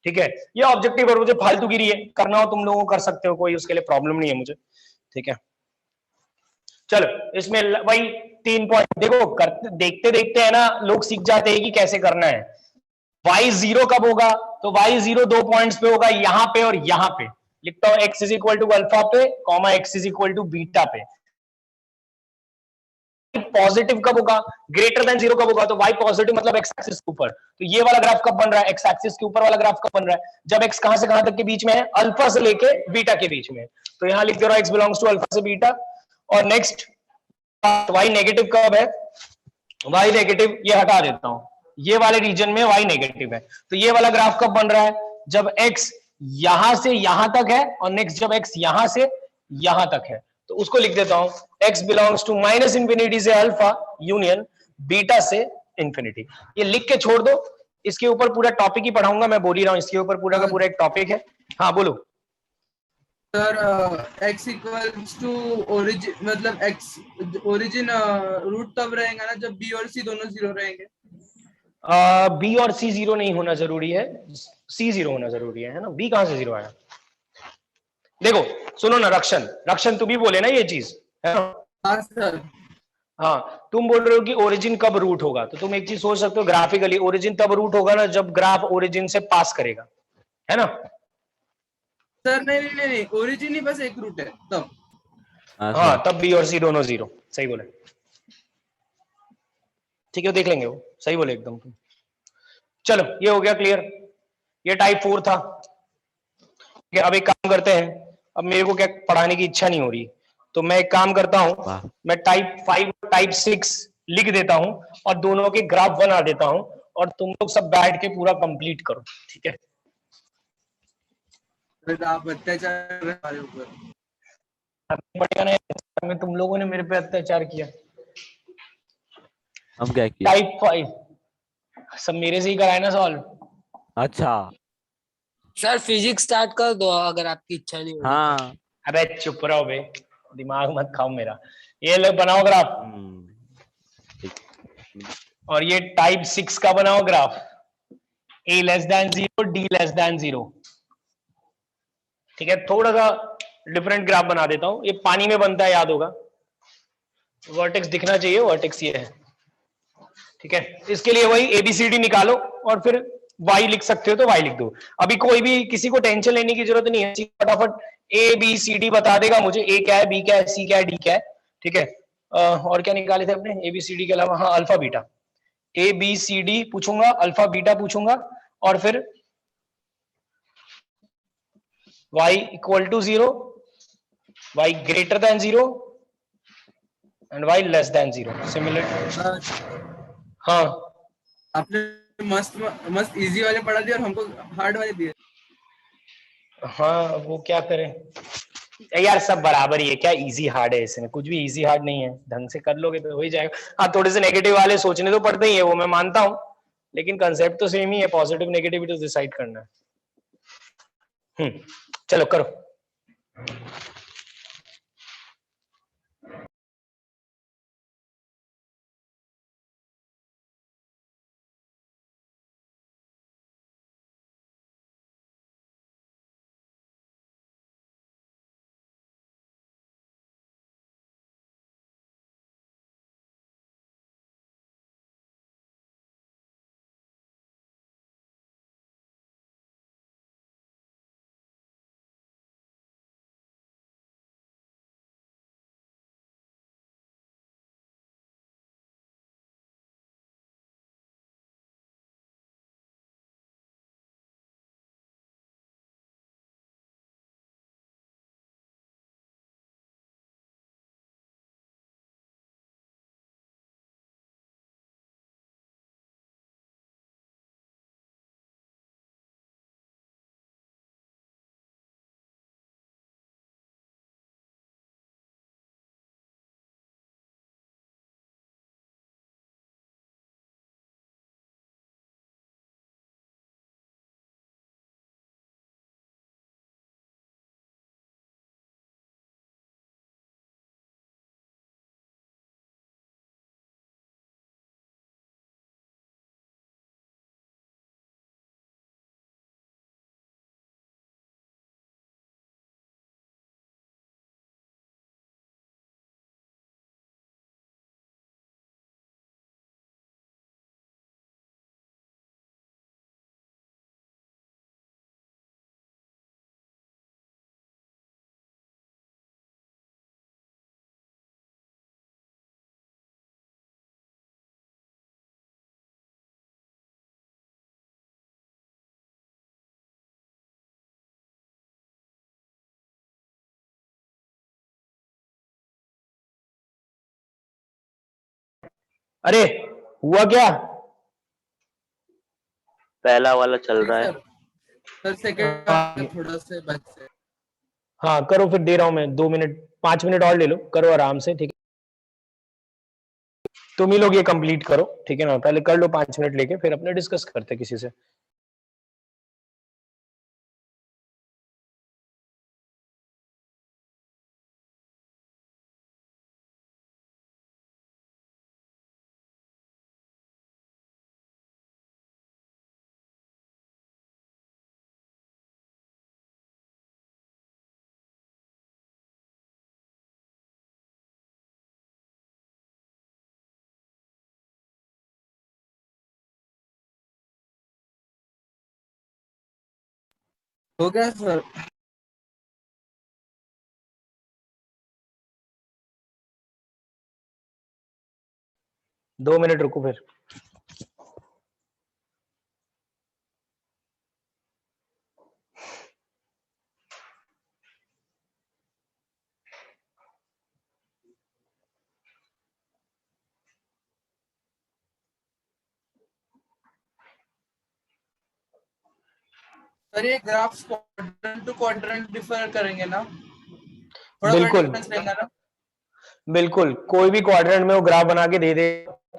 ठीक है, ये ऑब्जेक्टिव और मुझे फालतूगिरी है, करना हो तुम लोगों को कर सकते हो, कोई उसके लिए प्रॉब्लम नहीं है मुझे। ठीक है, चलो इसमें वही 3 पॉइंट देखो, देखते देखते है ना लोग सीख जाते हैं कि कैसे करना है। y0 कब होगा? तो y0 2 पॉइंट्स पे होगा, यहां पे और यहां पे। लिखता हूं x is equal to alpha पे, comma x is equal to beta पे। पॉजिटिव कब होगा? ग्रेटर देन 0 कब होगा? तो y पॉजिटिव मतलब x एक्सिस के ऊपर। तो ये वाला ग्राफ कब बन रहा है? x एक्सिस के ऊपर वाला ग्राफ कब बन रहा है? जब x कहां से कहां तक के बीच में है? अल्फा से लेके बीटा के बीच में। तो यहां लिख दे रहा हूं x बिलोंग्स टू अल्फा से बीटा। और नेक्स्ट y नेगेटिव कब है? y नेगेटिव ये हटा देता हूं, ये वाले रीजन में y नेगेटिव है। तो ये वाला ग्राफ कब बन रहा है? जब x यहां से यहां तक है, और नेक्स्ट जब x यहां से यहां तक है। तो उसको लिख देता हूं, x बिलोंग्स टू -इंफिनिटी से अल्फा यूनियन बीटा से इंफिनिटी। ये लिख के छोड़ दो, इसके ऊपर पूरा टॉपिक ही पढ़ाऊंगा, मैं बोल ही रहा हूं, इसके ऊपर पूरा का पूरा एक टॉपिक है। हाँ बोलो sir x equals to origin, मतलब x ओरिजिन रूट तब रहेगा ना जब b और c दोनों 0 रहेंगे। b और c 0 नहीं होना जरूरी है, c 0 होना जरूरी है ना? b कहां से 0 आया? देखो सुनो ना, रक्षण तुम ही बोले ना ये चीज, है ना? हाँ सर। हाँ, तुम बोल रहे हो कि ओरिजिन कब रूट होगा, तो तुम एक चीज सोच सकते हो ग्राफिकली, ओरिजिन तब रूट होगा ना जब ग्राफ ओरिजिन से पास करेगा, है ना? सर नहीं, ओरिजिन ही बस एक रूट है तब। हाँ, तब b और c दोनों 0, सही बोले। ठीक है, देख लेंगे वो, सही बोले एकदम। चलो ये हो गया क्लियर, ये टाइप 4 था। अब एक काम करते हैं, अब मेरे को क्या पढ़ाने की इच्छा नहीं हो रही, तो मैं एक काम करता हूं, मैं टाइप 5 टाइप 6 लिख देता हूं और दोनों के ग्राफ बना देता हूं, और तुम लोग सब बैठ के पूरा कंप्लीट करो। ठीक है, आप अत्याचार कर रहे हैं हमारे ऊपर। बढ़िया नहीं, में तुम लोगों ने मेरे पे अत्याचार किया। हम क्या किया? टाइप 5 सब मेरे से ही कराए ना सॉल्व। अच्छा सर फिजिक्स स्टार्ट कर दो अगर आपकी इच्छा नहीं होगी। हाँ। अबे चुप रहो बे, दिमाग मत खाओ मेरा। ये लो बनाओ ग्राफ, और ये टाइप 6 का बनाओ graph, a less than 0 d less than 0। ठीक है, थोड़ा सा डिफरेंट ग्राफ बना देता हूं, ये पानी में बनता है, याद होगा। वर्टेक्स दिखना चाहिए, वर्टेक्स ये है। ठीक है, इसके लिए वही ABCD निकालो और फिर y लिख सकते हो तो y लिख दो। अभी कोई भी किसी को टेंशन लेने की जरूरत नहीं है, फटाफट ए बी सी डी बता देगा मुझे, ए क्या है, बी क्या है, सी क्या है, डी क्या है, ठीक है। और क्या निकाले थे अपने ए बी सी डी के अलावा, हाँ alpha beta, A B C D पूछूंगा, अल्फा बीटा पूछूंगा, और फिर y equal to 0, y greater than 0 and y less than 0, similar. हाँ आपने मस्त मस्त इजी वाले पढ़ा दिए और हमको हार्ड वाले दिए। हाँ वो क्या करें यार, सब बराबर ही है, क्या इजी हार्ड है, इसमें कुछ भी इजी हार्ड नहीं है, ढंग से कर लोगे तो हो ही जाएगा। हाँ थोड़े से नेगेटिव वाले सोचने तो पड़ते ही है, वो मैं मानता हूँ, लेकिन कंसेप्ट तो सेम ही है, पॉजिटिव नेगेटिव तो डिसाइड करना है। चलो करो। अरे हुआ क्या? पहला वाला चल रहा है। सर सेकंड थोड़ा से बच से। हाँ करो फिर, दे रहा हूं मैं 2 मिनट, 5 मिनट और ले लो, करो आराम से, ठीक है। तुम ही लोग ये कंप्लीट करो, ठीक है ना, पहले कर लो 5 मिनट लेके, फिर अपने डिस्कस करते किसी से। हो गया सर? दो मिनट रुको फिर। सर ये graphs quadrant to quadrant differ करेंगे ना? थोड़ा बिल्कुल डिफरेंस रहेगा ना? बिल्कुल, कोई भी क्वाड्रेंट में वो ग्राफ बना के दे दे,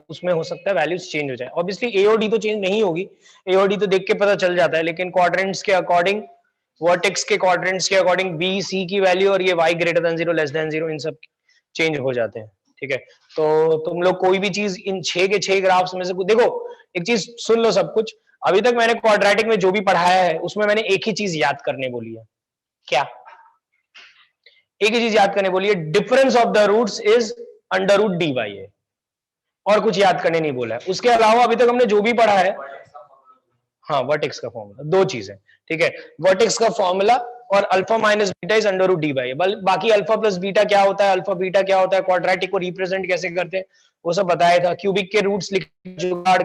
उसमें हो सकता है वैल्यूज चेंज हो जाए। ऑब्वियसली एओडी तो चेंज नहीं होगी, एओडी तो देख के पता चल जाता है, लेकिन क्वाड्रेंट्स के अकॉर्डिंग, वर्टेक्स के क्वाड्रेंट्स के अकॉर्डिंग बी सी की वैल्यू और ये y greater than 0 less than 0 इन सब चेंज हो जाते हैं, ठीक है। तो तुम लोग कोई भी चीज इन 6 के 6 ग्राफ्स में से देखो, एक चीज सुन लो सब कुछ, अभी तक मैंने क्वाड्रेटिक में जो भी पढ़ाया है उसमें मैंने एक ही चीज याद करने बोली है, क्या? एक ही चीज याद करने बोली है, difference of the roots is under root D by a, और कुछ याद करने नहीं बोला है। उसके अलावा अभी तक हमने जो भी पढ़ा है, हाँ वर्टेक्स का फॉर्मूला, दो चीजें, ठीक है, वर्टेक्स का फॉर्मूला और alpha minus beta is under root D by. बाकी अल्फा प्लस बीटा क्या होता है, अल्फा बीटा क्या होता है, क्वाड्रेटिक को रिप्रेजेंट कैसे करते हैं वो सब बताया था, क्यूबिक के रूट्स लिखने का जुगाड़,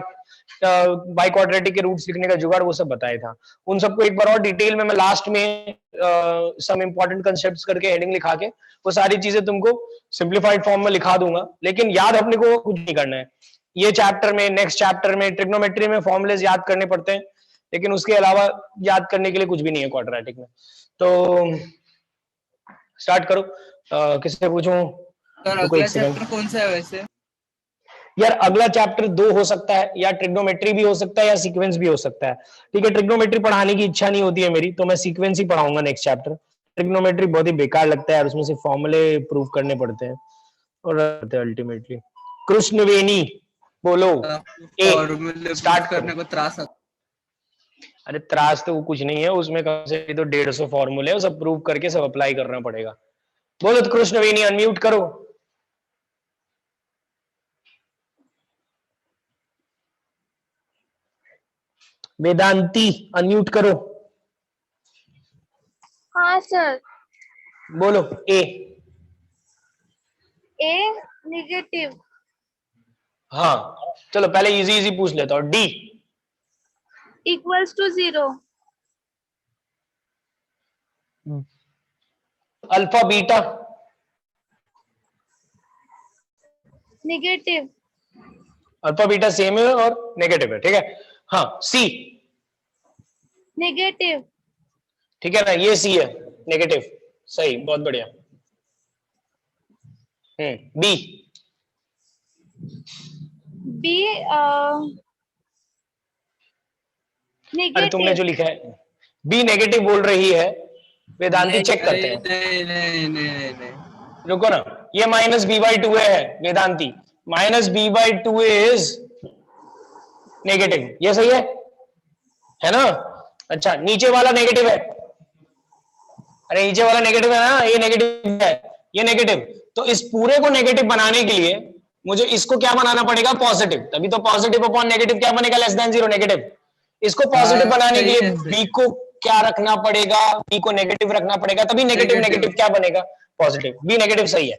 बाई क्वाड्रेटिक के रूट्स लिखने का जुगाड़, वो सब बताया था। उन सबको एक बार और डिटेल में मैं लास्ट में सम इंपॉर्टेंट कंसेप्ट्स करके हेडिंग लिखा के वो सारी चीजें तुमको सिंप्लीफाइड फॉर्म में लिखा दूंगा। लेकिन याद अपने को कुछ नहीं करना है, ये चैप्टर में, नेक्स्ट चैप्टर में ट्रिग्नोमेट्री में फॉर्मूलेज याद करने पड़ते हैं, लेकिन उसके अलावा याद करने के लिए कुछ भी नहीं है क्वाड्रेटिक में। तो स्टार्ट करो, किससे पूछूं? सर रुको अगला एक सेकंड चैप्टर कौन सा है वैसे? यार, अगला चैप्टर 2 हो सकता है, या ट्रिग्नोमेट्री भी हो सकता है या सीक्वेंस भी हो सकता है। ठीक है, ट्रिग्नोमेट्री पढ़ाने की इच्छा नहीं होती है मेरी, तो मैं सीक्वेंस ही पढ़ाऊंगा नेक्स्ट चैप्टर। ट्रिग्नोमेट्री बहुत ही बेकार लगता है यार, उसमें से फॉर्मूले प्रूव करने पड़ते हैं और अल्टीमेटली। कृष्णवेणी बोलो। ए फॉर्मूले स्टार्ट करने को त्रास आता। अरे त्रास तो कुछ नहीं है उसमें, कम से कम तो 150 फॉर्मूले सब प्रूव करके सब अप्लाई करना पड़ेगा। बोलो तो कृष्णवेणी, अनम्यूट करो। वेदांती अनम्यूट करो। हाँ सर। बोलो ए। ए नेगेटिव। हाँ चलो पहले इजी इजी पूछ लेता हूँ। D equals to 0। Alpha beta negative. Alpha beta same है और नेगेटिव है, ठीक है। हाँ सी नेगेटिव। ठीक है ना, ये सी है नेगेटिव, सही, बहुत बढ़िया। बी बी अरे तुमने जो नेगेटिव। लिखा है बी नेगेटिव बोल रही है, वेदांती चेक करते हैं। नहीं नहीं नहीं नहीं, रुको ना, ये माइनस बी बाई टू है Vedanti, minus B by two is negative, ये सही है ना? अच्छा नीचे वाला नेगेटिव है, अरे नीचे वाला नेगेटिव है ना, ये नेगेटिव है, ये नेगेटिव, तो इस पूरे को नेगेटिव बनाने के लिए मुझे इसको क्या बनाना पड़ेगा, पॉजिटिव, तभी तो पॉजिटिव अपॉन नेगेटिव क्या बनेगा, लेस देन जीरो, नेगेटिव। इसको पॉजिटिव बनाने के लिए बी को क्या रखना पड़ेगा, बी को नेगेटिव रखना पड़ेगा, तभी नेगेटिव नेगेटिव क्या बनेगा, पॉजिटिव। बी नेगेटिव सही है,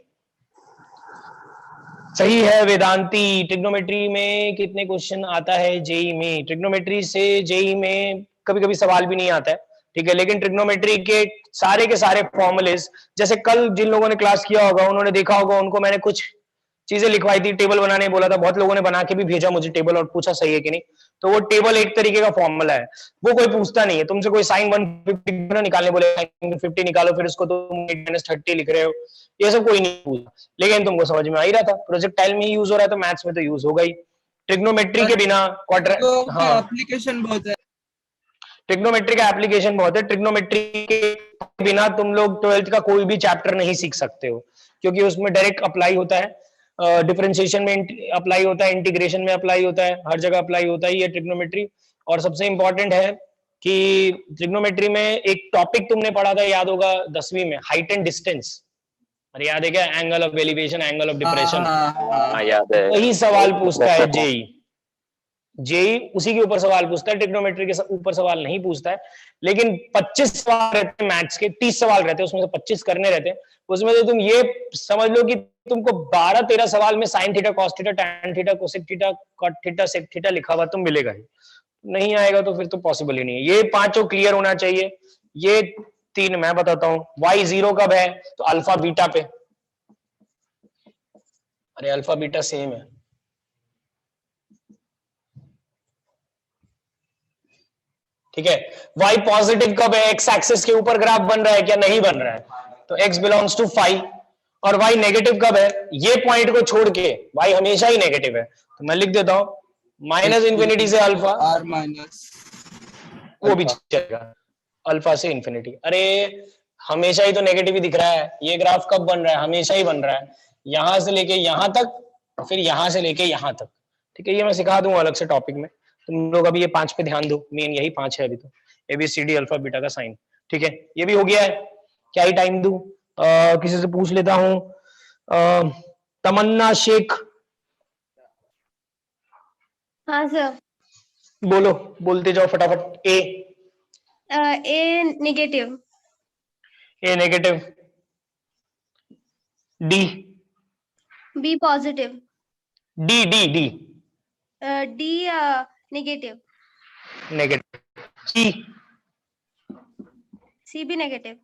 सही है वेदांती। ट्रिग्नोमेट्री में कितने क्वेश्चन आता है जेई में? ट्रिग्नोमेट्री से जेई में कभी कभी सवाल भी नहीं आता है, ठीक है, लेकिन ट्रिग्नोमेट्री के सारे फॉर्मूलेस, जैसे कल जिन लोगों ने क्लास किया होगा उन्होंने देखा होगा, उनको मैंने कुछ चीजें लिखवाई थी, टेबल बनाने बोला था, बहुत लोगों ने बना के भी भेजा मुझे टेबल और पूछा सही है कि नहीं, तो वो टेबल एक तरीके का फॉर्मूला है, वो कोई पूछता नहीं है तुमसे, कोई साइन 150 निकालने बोले साइन 150 निकालो, फिर उसको तुम 8-30 लिख रहे हो, ये सब कोई नहीं पूछता, लेकिन तुमको समझ में आ ही रहा था, प्रोजेक्टाइल में ही यूज हो रहा है तो मैथ्स में तो यूज होगा ही। ट्रिग्नोमेट्री के बिना हाँ एप्लीकेशन बहुत है, ट्रिग्नोमेट्री का एप्लीकेशन बहुत है, ट्रिग्नोमेट्री के बिना तुम लोग 12th का कोई भी चैप्टर नहीं सीख सकते हो, क्योंकि उसमें डायरेक्ट अप्लाई होता है, डिफरेंशिएशन में अप्लाई होता है, इंटीग्रेशन में अप्लाई होता है, हर जगह अप्लाई होता है ये ट्रिग्नोमेट्री। और सबसे इंपॉर्टेंट है कि ट्रिग्नोमेट्री में एक टॉपिक तुमने पढ़ा था, याद होगा 10वीं में, हाइट एंड डिस्टेंस, अरे याद है क्या, angle of elevation, angle of depression, हाँ याद है। वही सवाल पूछता है जेई, जेई उसी के ऊपर सवाल पूछता है, ट्रिग्नोमेट्री के ऊपर सवाल नहीं पूछता है, लेकिन 25 सवाल रहते हैं मैथ्स के, 30 सवाल रहते हैं, उसमें से 25 करने रहते हैं, उसमें से तुम ये समझ लो कि तुमको 12-13 सवाल में sine theta, cos theta, tan theta, cosec theta, cot theta, sec theta लिखा हुआ तुम मिलेगा ही, नहीं आएगा तो फिर तो पॉसिबल ही नहीं है। ये पांचों क्लियर होना चाहिए। ये 3 मैं बताता हूँ, y 0 कब है, तो अल्फा बीटा पे, अरे अल्फा बीटा सेम है, ठीक है। y पॉजिटिव कब है, x एक्सिस के ऊपर ग्राफ बन रहा है क्या, नहीं बन रहा है, तो x बिलोंग्स टू फाई। और y नेगेटिव कब है, ये पॉइंट को छोड़ के y हमेशा ही नेगेटिव है, तो मैं लिख देता हूं माइनस इंफिनिटी से अल्फा, आर माइनस वो भी चलेगा, अल्फा से इंफिनिटी। अरे हमेशा ही तो नेगेटिव ही दिख रहा है, ये ग्राफ कब बन रहा है, हमेशा ही बन रहा है, यहां से लेके यहां तक, फिर यहां से लेके यहां तक, ठीक है। ये मैं सिखा दूंगा अलग से टॉपिक में, तुम लोग अभी ये 5 पे ध्यान दो, मेन यही 5 है अभी तो, ABCD अल्फा बीटा का साइन, ठीक है। ये भी हो गया है, क्या ही टाइम दूं, किसी से पूछ लेता हूं, तमन्ना शेख, हाँ सर। बोलो, बोलते जाओ फटाफट। A negative, a negative, d b positive, d d d d negative, negative, c c भी नेगेटिव,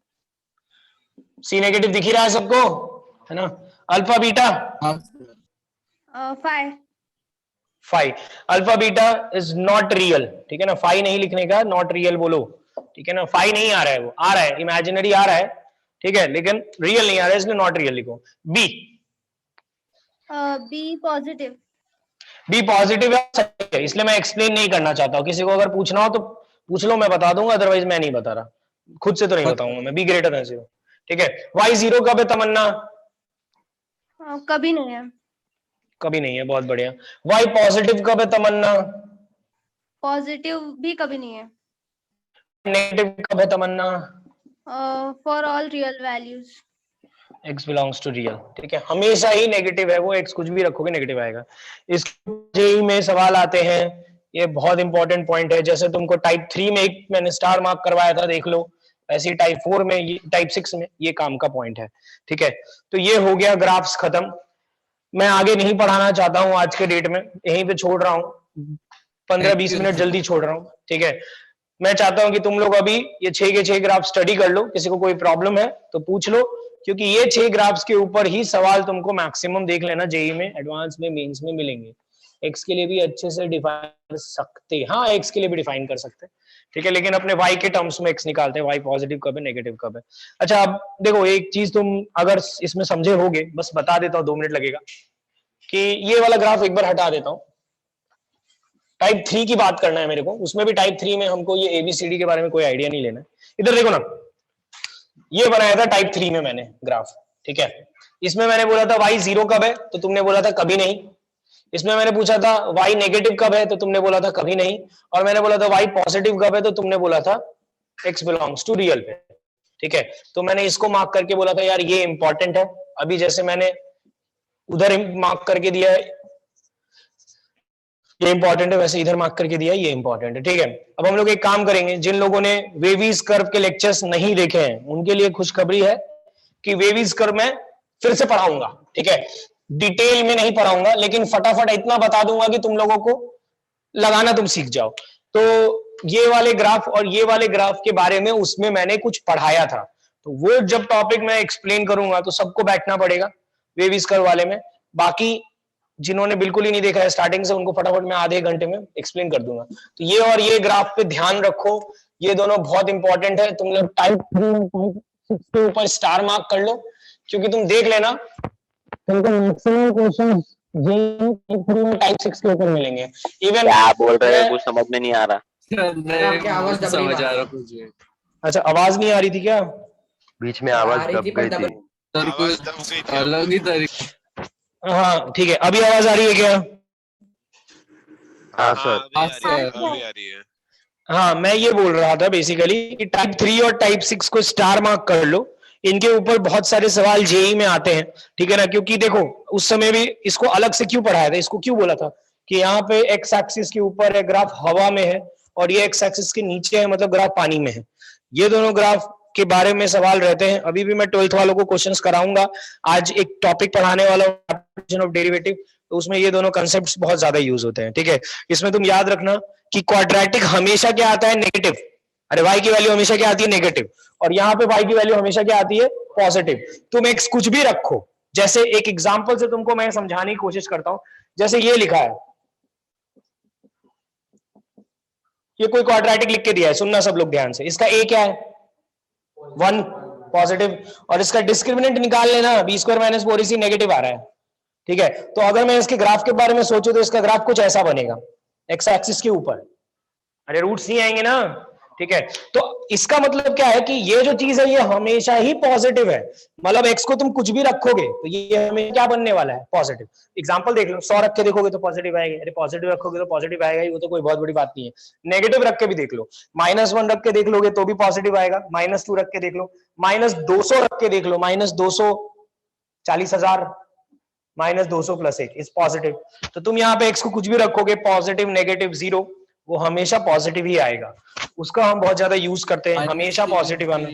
सी नेगेटिव दिख ही रहा है सबको, है ना। Alpha beta, five, phi, alpha beta is not real, ठीक है ना। फाई नहीं लिखने का, नॉट रियल बोलो, ठीक है ना। फाई नहीं आ रहा है, वो आ रहा है, इमेजिनरी आ रहा है, ठीक है, लेकिन रियल नहीं आ रहा है, इसलिए नॉट रियल लिखो। B B positive, B positive है, इसलिए मैं एक्सप्लेन नहीं करना चाहता हूँ। किसी को अगर पूछना हो तो पूछ लो, मैं बता दूंगा, अदरवाइज मैं नहीं बता रहा, खुद से तो नहीं बताऊंगा मैं। बी ग्रेटर देन 0, ठीक है। वाई 0 कब है तमन्ना? कभी नहीं है, कभी नहीं है, बहुत बढ़िया। वाई पॉजिटिव कब है तमन्ना? पॉजिटिव भी कभी नहीं है, नेगेटिव कब है Tamanna? For all real values, x belongs to real, ठीक है। हमेशा ही नेगेटिव है वो, x कुछ भी रखोगे नेगेटिव आएगा। इस जेई में सवाल आते हैं, ये बहुत इंपॉर्टेंट पॉइंट है। जैसे तुमको टाइप 3 में एक मैंने स्टार मार्क करवाया था, देख लो, ऐसे टाइप 4 में, ये टाइप 6 में ये काम का पॉइंट है, ठीक है। तो ये हो गया ग्राफ्स खत्म। मैं आगे नहीं पढ़ाना चाहता हूँ आज के डेट में, यहीं पे छोड़ रहा हूँ, 15-20 मिनट जल्दी छोड़ रहा हूँ, ठीक है। मैं चाहता हूं कि तुम लोग अभी ये 6 के 6 ग्राफ स्टडी कर लो। किसी को कोई प्रॉब्लम है तो पूछ लो, क्योंकि ये 6 ग्राफ्स के ऊपर ही सवाल तुमको मैक्सिमम देख लेना जेई में, एडवांस में, मेंस में मिलेंगे। एक्स के लिए भी अच्छे से डिफाइन कर सकते, हाँ एक्स के लिए भी डिफाइन कर सकते, ठीक है, लेकिन अपने वाई के टर्म्स में एक्स निकालते हैं, वाई पॉजिटिव कब है, नेगेटिव कब है। अच्छा, अब देखो, एक चीज तुम अगर इसमें समझे होगे, बस बता देता हूँ, 2 मिनट लगेगा, कि ये वाला ग्राफ एक बार हटा देता हूं। टाइप 3 की बात करना है मेरे को, उसमें भी टाइप 3 में हमको ये एबीसीडी के बारे में कोई आइडिया नहीं लेना है। इधर देखो ना, ये बनाया था टाइप 3 में मैंने ग्राफ, ठीक है। इसमें मैंने बोला था y 0 कब है, तो तुमने बोला था कभी नहीं। इसमें मैंने पूछा था y नेगेटिव कब है, तो तुमने बोला था कभी नहीं। और मैंने बोला था y पॉजिटिव कब है, तो तुमने बोला था x बिलोंग्स टू रियल पे, ठीक है। तो मैंने इसको मार्क करके बोला था यार ये इंपॉर्टेंट है। अभी जैसे मैंने उधर मार्क करके दिया है ये इंपॉर्टेंट है, वैसे इधर मार्क करके दिया है ये इंपॉर्टेंट है, ठीक है। अब हम लोग एक काम करेंगे, जिन लोगों ने वेवीज कर्व के लेक्चर्स नहीं देखे हैं उनके लिए खुशखबरी है कि वेवीज कर्व मैं फिर से पढ़ाऊंगा, ठीक है। डिटेल में नहीं पढ़ाऊंगा, लेकिन फटाफट इतना बता दूंगा कि तुम लोगों को लगाना तुम सीख जाओ। तो ये वाले ग्राफ और ये वाले ग्राफ के बारे में उसमें मैंने कुछ पढ़ाया था, तो वो जब टॉपिक मैं एक्सप्लेन करूंगा तो सबको बैठना पड़ेगा वेवीज कर्व वाले में। बाकी जिन्होंने बिल्कुल ही नहीं देखा है स्टार्टिंग से, उनको फटाफट मैं आधे घंटे में एक्सप्लेन कर दूंगा। तो ये और ये ग्राफ पे ध्यान रखो, ये दोनों बहुत इंपॉर्टेंट है। तुम लोग टाइप 3 और टाइप 6 के ऊपर स्टार मार्क कर लो, क्योंकि तुम देख लेना तुमको मैक्सिमम क्वेश्चंस टाइप 3 और टाइप 6 के ऊपर मिलेंगे। इवन क्या बोल रहे हो, कुछ समझ में नहीं आ रहा। आपकी आवाज दब रही समझ आ है। रहा मुझे। अच्छा, आवाज नहीं आ रही थी क्या? बीच में आवाज दब गई थी। सर कुछ अलग ही तरीके। हाँ ठीक है, अभी आवाज आ रही है क्या? हाँ सर। अभी आ रही है। हाँ, मैं ये बोल रहा था बेसिकली कि टाइप 3 और टाइप 6 को स्टार मार्क कर लो, इनके ऊपर बहुत सारे सवाल जेई में आते हैं, ठीक है ना। क्योंकि देखो उस समय भी इसको अलग से क्यों पढ़ाया था, इसको क्यों बोला था कि यहाँ पे एक्स एक्सिस के ऊपर है ग्राफ हवा में है और ये एक्स एक्सिस के नीचे है, मतलब ग्राफ पानी में है। ये दोनों ग्राफ के बारे में सवाल रहते हैं। अभी भी मैं 12th वालों को क्वेश्चंस कराऊंगा। आज एक टॉपिक पढ़ाने वाला ऑफ डेरिवेटिव, तो उसमें ये दोनों कंसेप्ट्स बहुत ज्यादा यूज होते हैं, ठीक है। इसमें तुम याद रखना कि क्वाड्रेटिक हमेशा क्या आता है, नेगेटिव। अरे y की वैल्यू हमेशा क्या आती है, नेगेटिव, और यहाँ पे y की वैल्यू हमेशा क्या आती है, पॉजिटिव। तुम x कुछ भी रखो, जैसे एक एग्जांपल से तुमको मैं समझाने की कोशिश करता हूं। जैसे ये लिखा है, ये कोई क्वाड्रेटिक लिख के दिया है, सुनना सब लोग ध्यान से। इसका a क्या है, 1 पॉजिटिव, और इसका डिस्क्रिमिनेंट निकाल लेना, b square minus 4ac negative आ रहा है, ठीक है। तो अगर मैं इसके ग्राफ के बारे में सोचूं तो इसका ग्राफ कुछ ऐसा बनेगा, एक्स एक्सिस के ऊपर, अरे रूट्स नहीं आएंगे ना, ठीक है। तो इसका मतलब क्या है कि ये जो चीज है ये हमेशा ही पॉजिटिव है, मतलब एक्स को तुम कुछ भी रखोगे तो ये हमें क्या बनने वाला है, पॉजिटिव। एग्जांपल देख लो, 100 रख के देखोगे तो पॉजिटिव आएगा, अरे पॉजिटिव रखोगे तो पॉजिटिव आएगा ही, वो तो कोई बहुत बड़ी बात नहीं है। नेगेटिव रख के भी देख लो, -1 रख के देख लोगे तो भी पॉजिटिव आएगा, -2 रख के देख लो, -200 रख के देख लो, -200 40,000, -200 + 1 इज पॉजिटिव। तो तुम यहाँ पे एक्स को कुछ भी रखोगे, पॉजिटिव, नेगेटिव, जीरो, वो हमेशा पॉजिटिव ही आएगा, उसका हम बहुत ज्यादा यूज करते हैं, हमेशा पॉजिटिव आना।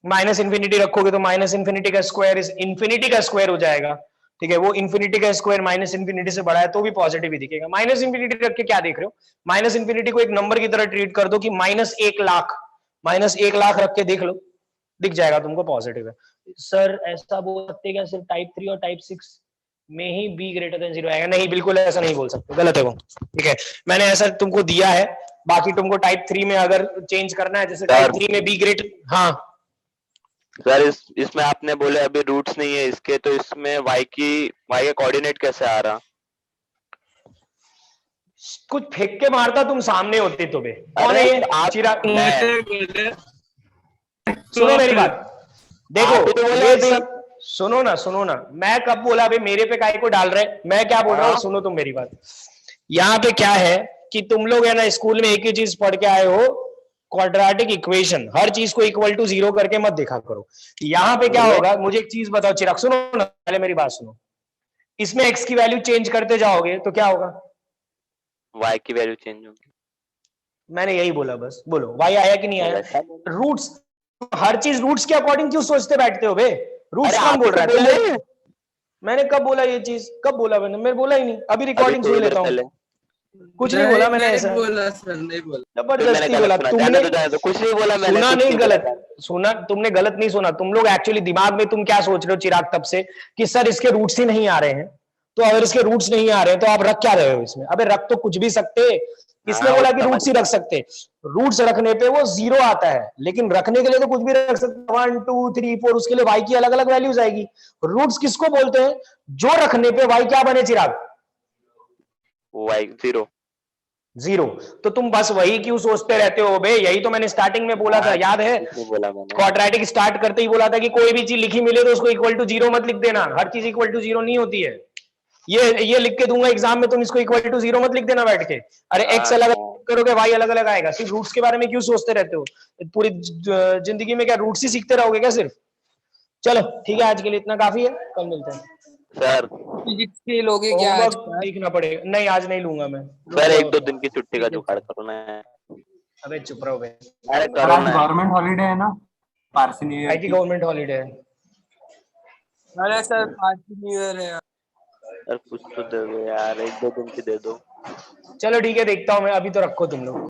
माइनस इन्फिनिटी रखोगे तो माइनस इन्फिनिटी का स्क्वायर इस इन्फिनिटी का स्क्वायर हो जाएगा, ठीक है। वो इन्फिनिटी का स्क्वायर माइनस इन्फिनिटी से बड़ा है तो भी पॉजिटिव ही दिखेगा। माइनस इन्फिनिटी रख के क्या देख रहे हो, माइनस इन्फिनिटी को एक नंबर की तरह ट्रीट कर दो कि -1,00,000, -1,00,000 रख के देख लो, दिख जाएगा तुमको पॉजिटिव है। सर ऐसा बोल सकते क्या सिर्फ टाइप 3 और टाइप 6 में ही b ग्रेटर देन 0 आएगा? नहीं, बिल्कुल ऐसा नहीं बोल सकते, गलत है वो, ठीक है। मैंने ऐसा तुमको दिया है, बाकी तुमको टाइप 3 में अगर चेंज करना है, जैसे टाइप 3 में b ग्रेटर, हाँ सर इसमें आपने बोले अभी रूट्स नहीं है इसके, तो इसमें y का कोऑर्डिनेट कैसे आ रहा? कुछ फेंक के मारता तुम सामने होते तो बे। कौन है ये? आप चिराग, मैं- सुनो मेरी बात, देखो आप तो बोले ये अभी- सब सुनो ना, मैं कब बोला बे मेरे पे काहे को डाल रहे? मैं क्या बोल रहा हूँ, हाँ। सुनो तुम मेरी बात। यहाँ पे क्या है कि तुम लोग है ना स्कूल में एक ही चीज पढ़ के आए हो, क्वाड्रेटिक इक्वेशन, हर चीज को इक्वल टू 0 करके मत देखा करो। यहाँ पे क्या होगा, मुझे एक चीज बताओ चिराग, सुनो ना, पहले मेरी बात सुनो। इसमें x की वैल्यू चेंज करते जाओगे तो क्या होगा? y की वैल्यू चेंज होगी। मैंने यही बोला, बस बोलो y आया कि नहीं आया? रूट्स, हर चीज रूट्स के अकॉर्डिंग क्यों सोचते बैठते हो बे? रूट्स अरे कौन आप बोल तो रहा है? बोल तुम रहे हैं। मैंने कब बोला ये चीज? कब बोला मैंने बोला ही नहीं, अभी रिकॉर्डिंग सुन थोड़ी देर लेता हूँ। पहले। कुछ नहीं बोला मैंने, नहीं ऐसा बोला सर, नहीं बोला। फिर मैंने जबरदस्ती गलत बोला सुना, तुमने, जाने दो, कुछ नहीं बोला मैंने, सुना कुछ नहीं, बोला। गलत सुना तुमने, गलत नहीं सुना। तुम लोग एक्चुअली दिमाग में तुम क्या सोच रहे हो चिराग तब से कि सर इसके रूट्स ही नहीं आ रहे हैं, तो अगर इसके रूट्स नहीं आ रहे हैं तो आप रख क्या रहे हो इसमें? अबे रख तो कुछ भी सकते, किसने हाँ, बोला वो कि रूट्स ही समझ रख सकते? रूट्स रखने पे वो 0 आता है, लेकिन रखने के लिए तो कुछ भी रख सकते, 1 2 3 4, उसके लिए y की अलग अलग वैल्यूज आएगी। रूट्स किसको बोलते हैं? जो रखने पे y क्या बने चिराग? y 0। 0। तो तुम बस वही क्यों सोचते रहते हो बे? यही तो मैंने स्टार्टिंग में बोला था, याद है? कुछ नहीं बोला मैंने। क्वाड्रेटिक स्टार्ट करते ही बोला था कि कोई भी चीज लिखी मिले तो उसको इक्वल टू 0 मत लिख देना, हर चीज इक्वल टू 0 नहीं होती है। ये लिख के दूंगा एग्जाम में, तुम इसको इक्वल टू 0 मत लिख देना बैठ के। अरे x अलग अलग करोगे, y अलग अलग आएगा। सिर्फ रूट्स के बारे में क्यों सोचते रहते हो? पूरी जिंदगी में क्या रूट्स ही सीखते रहोगे क्या सिर्फ? चलो ठीक है, आज के लिए इतना काफी है, कल मिलते हैं। सर फिजिक्स के लोगे क्या आज? होमवर्क देखना पड़ेगा, नहीं आज नहीं लूंगा मैं। सर 1-2 दिन की छुट्टी का जुगाड़ करो ना। अबे चुप रहो बे। अरे करो ना। गवर्नमेंट हॉलीडे है ना, पारसी न्यू आई ईयर की की। गवर्नमेंट हॉलीडे है। अरे सर हैप्पी न्यू ईयर है। सर कुछ तो दे दो यार, 1-2 दिन की दे दो। चलो ठीक है, देखता हूँ मैं, अभी तो रखो तुम लोग।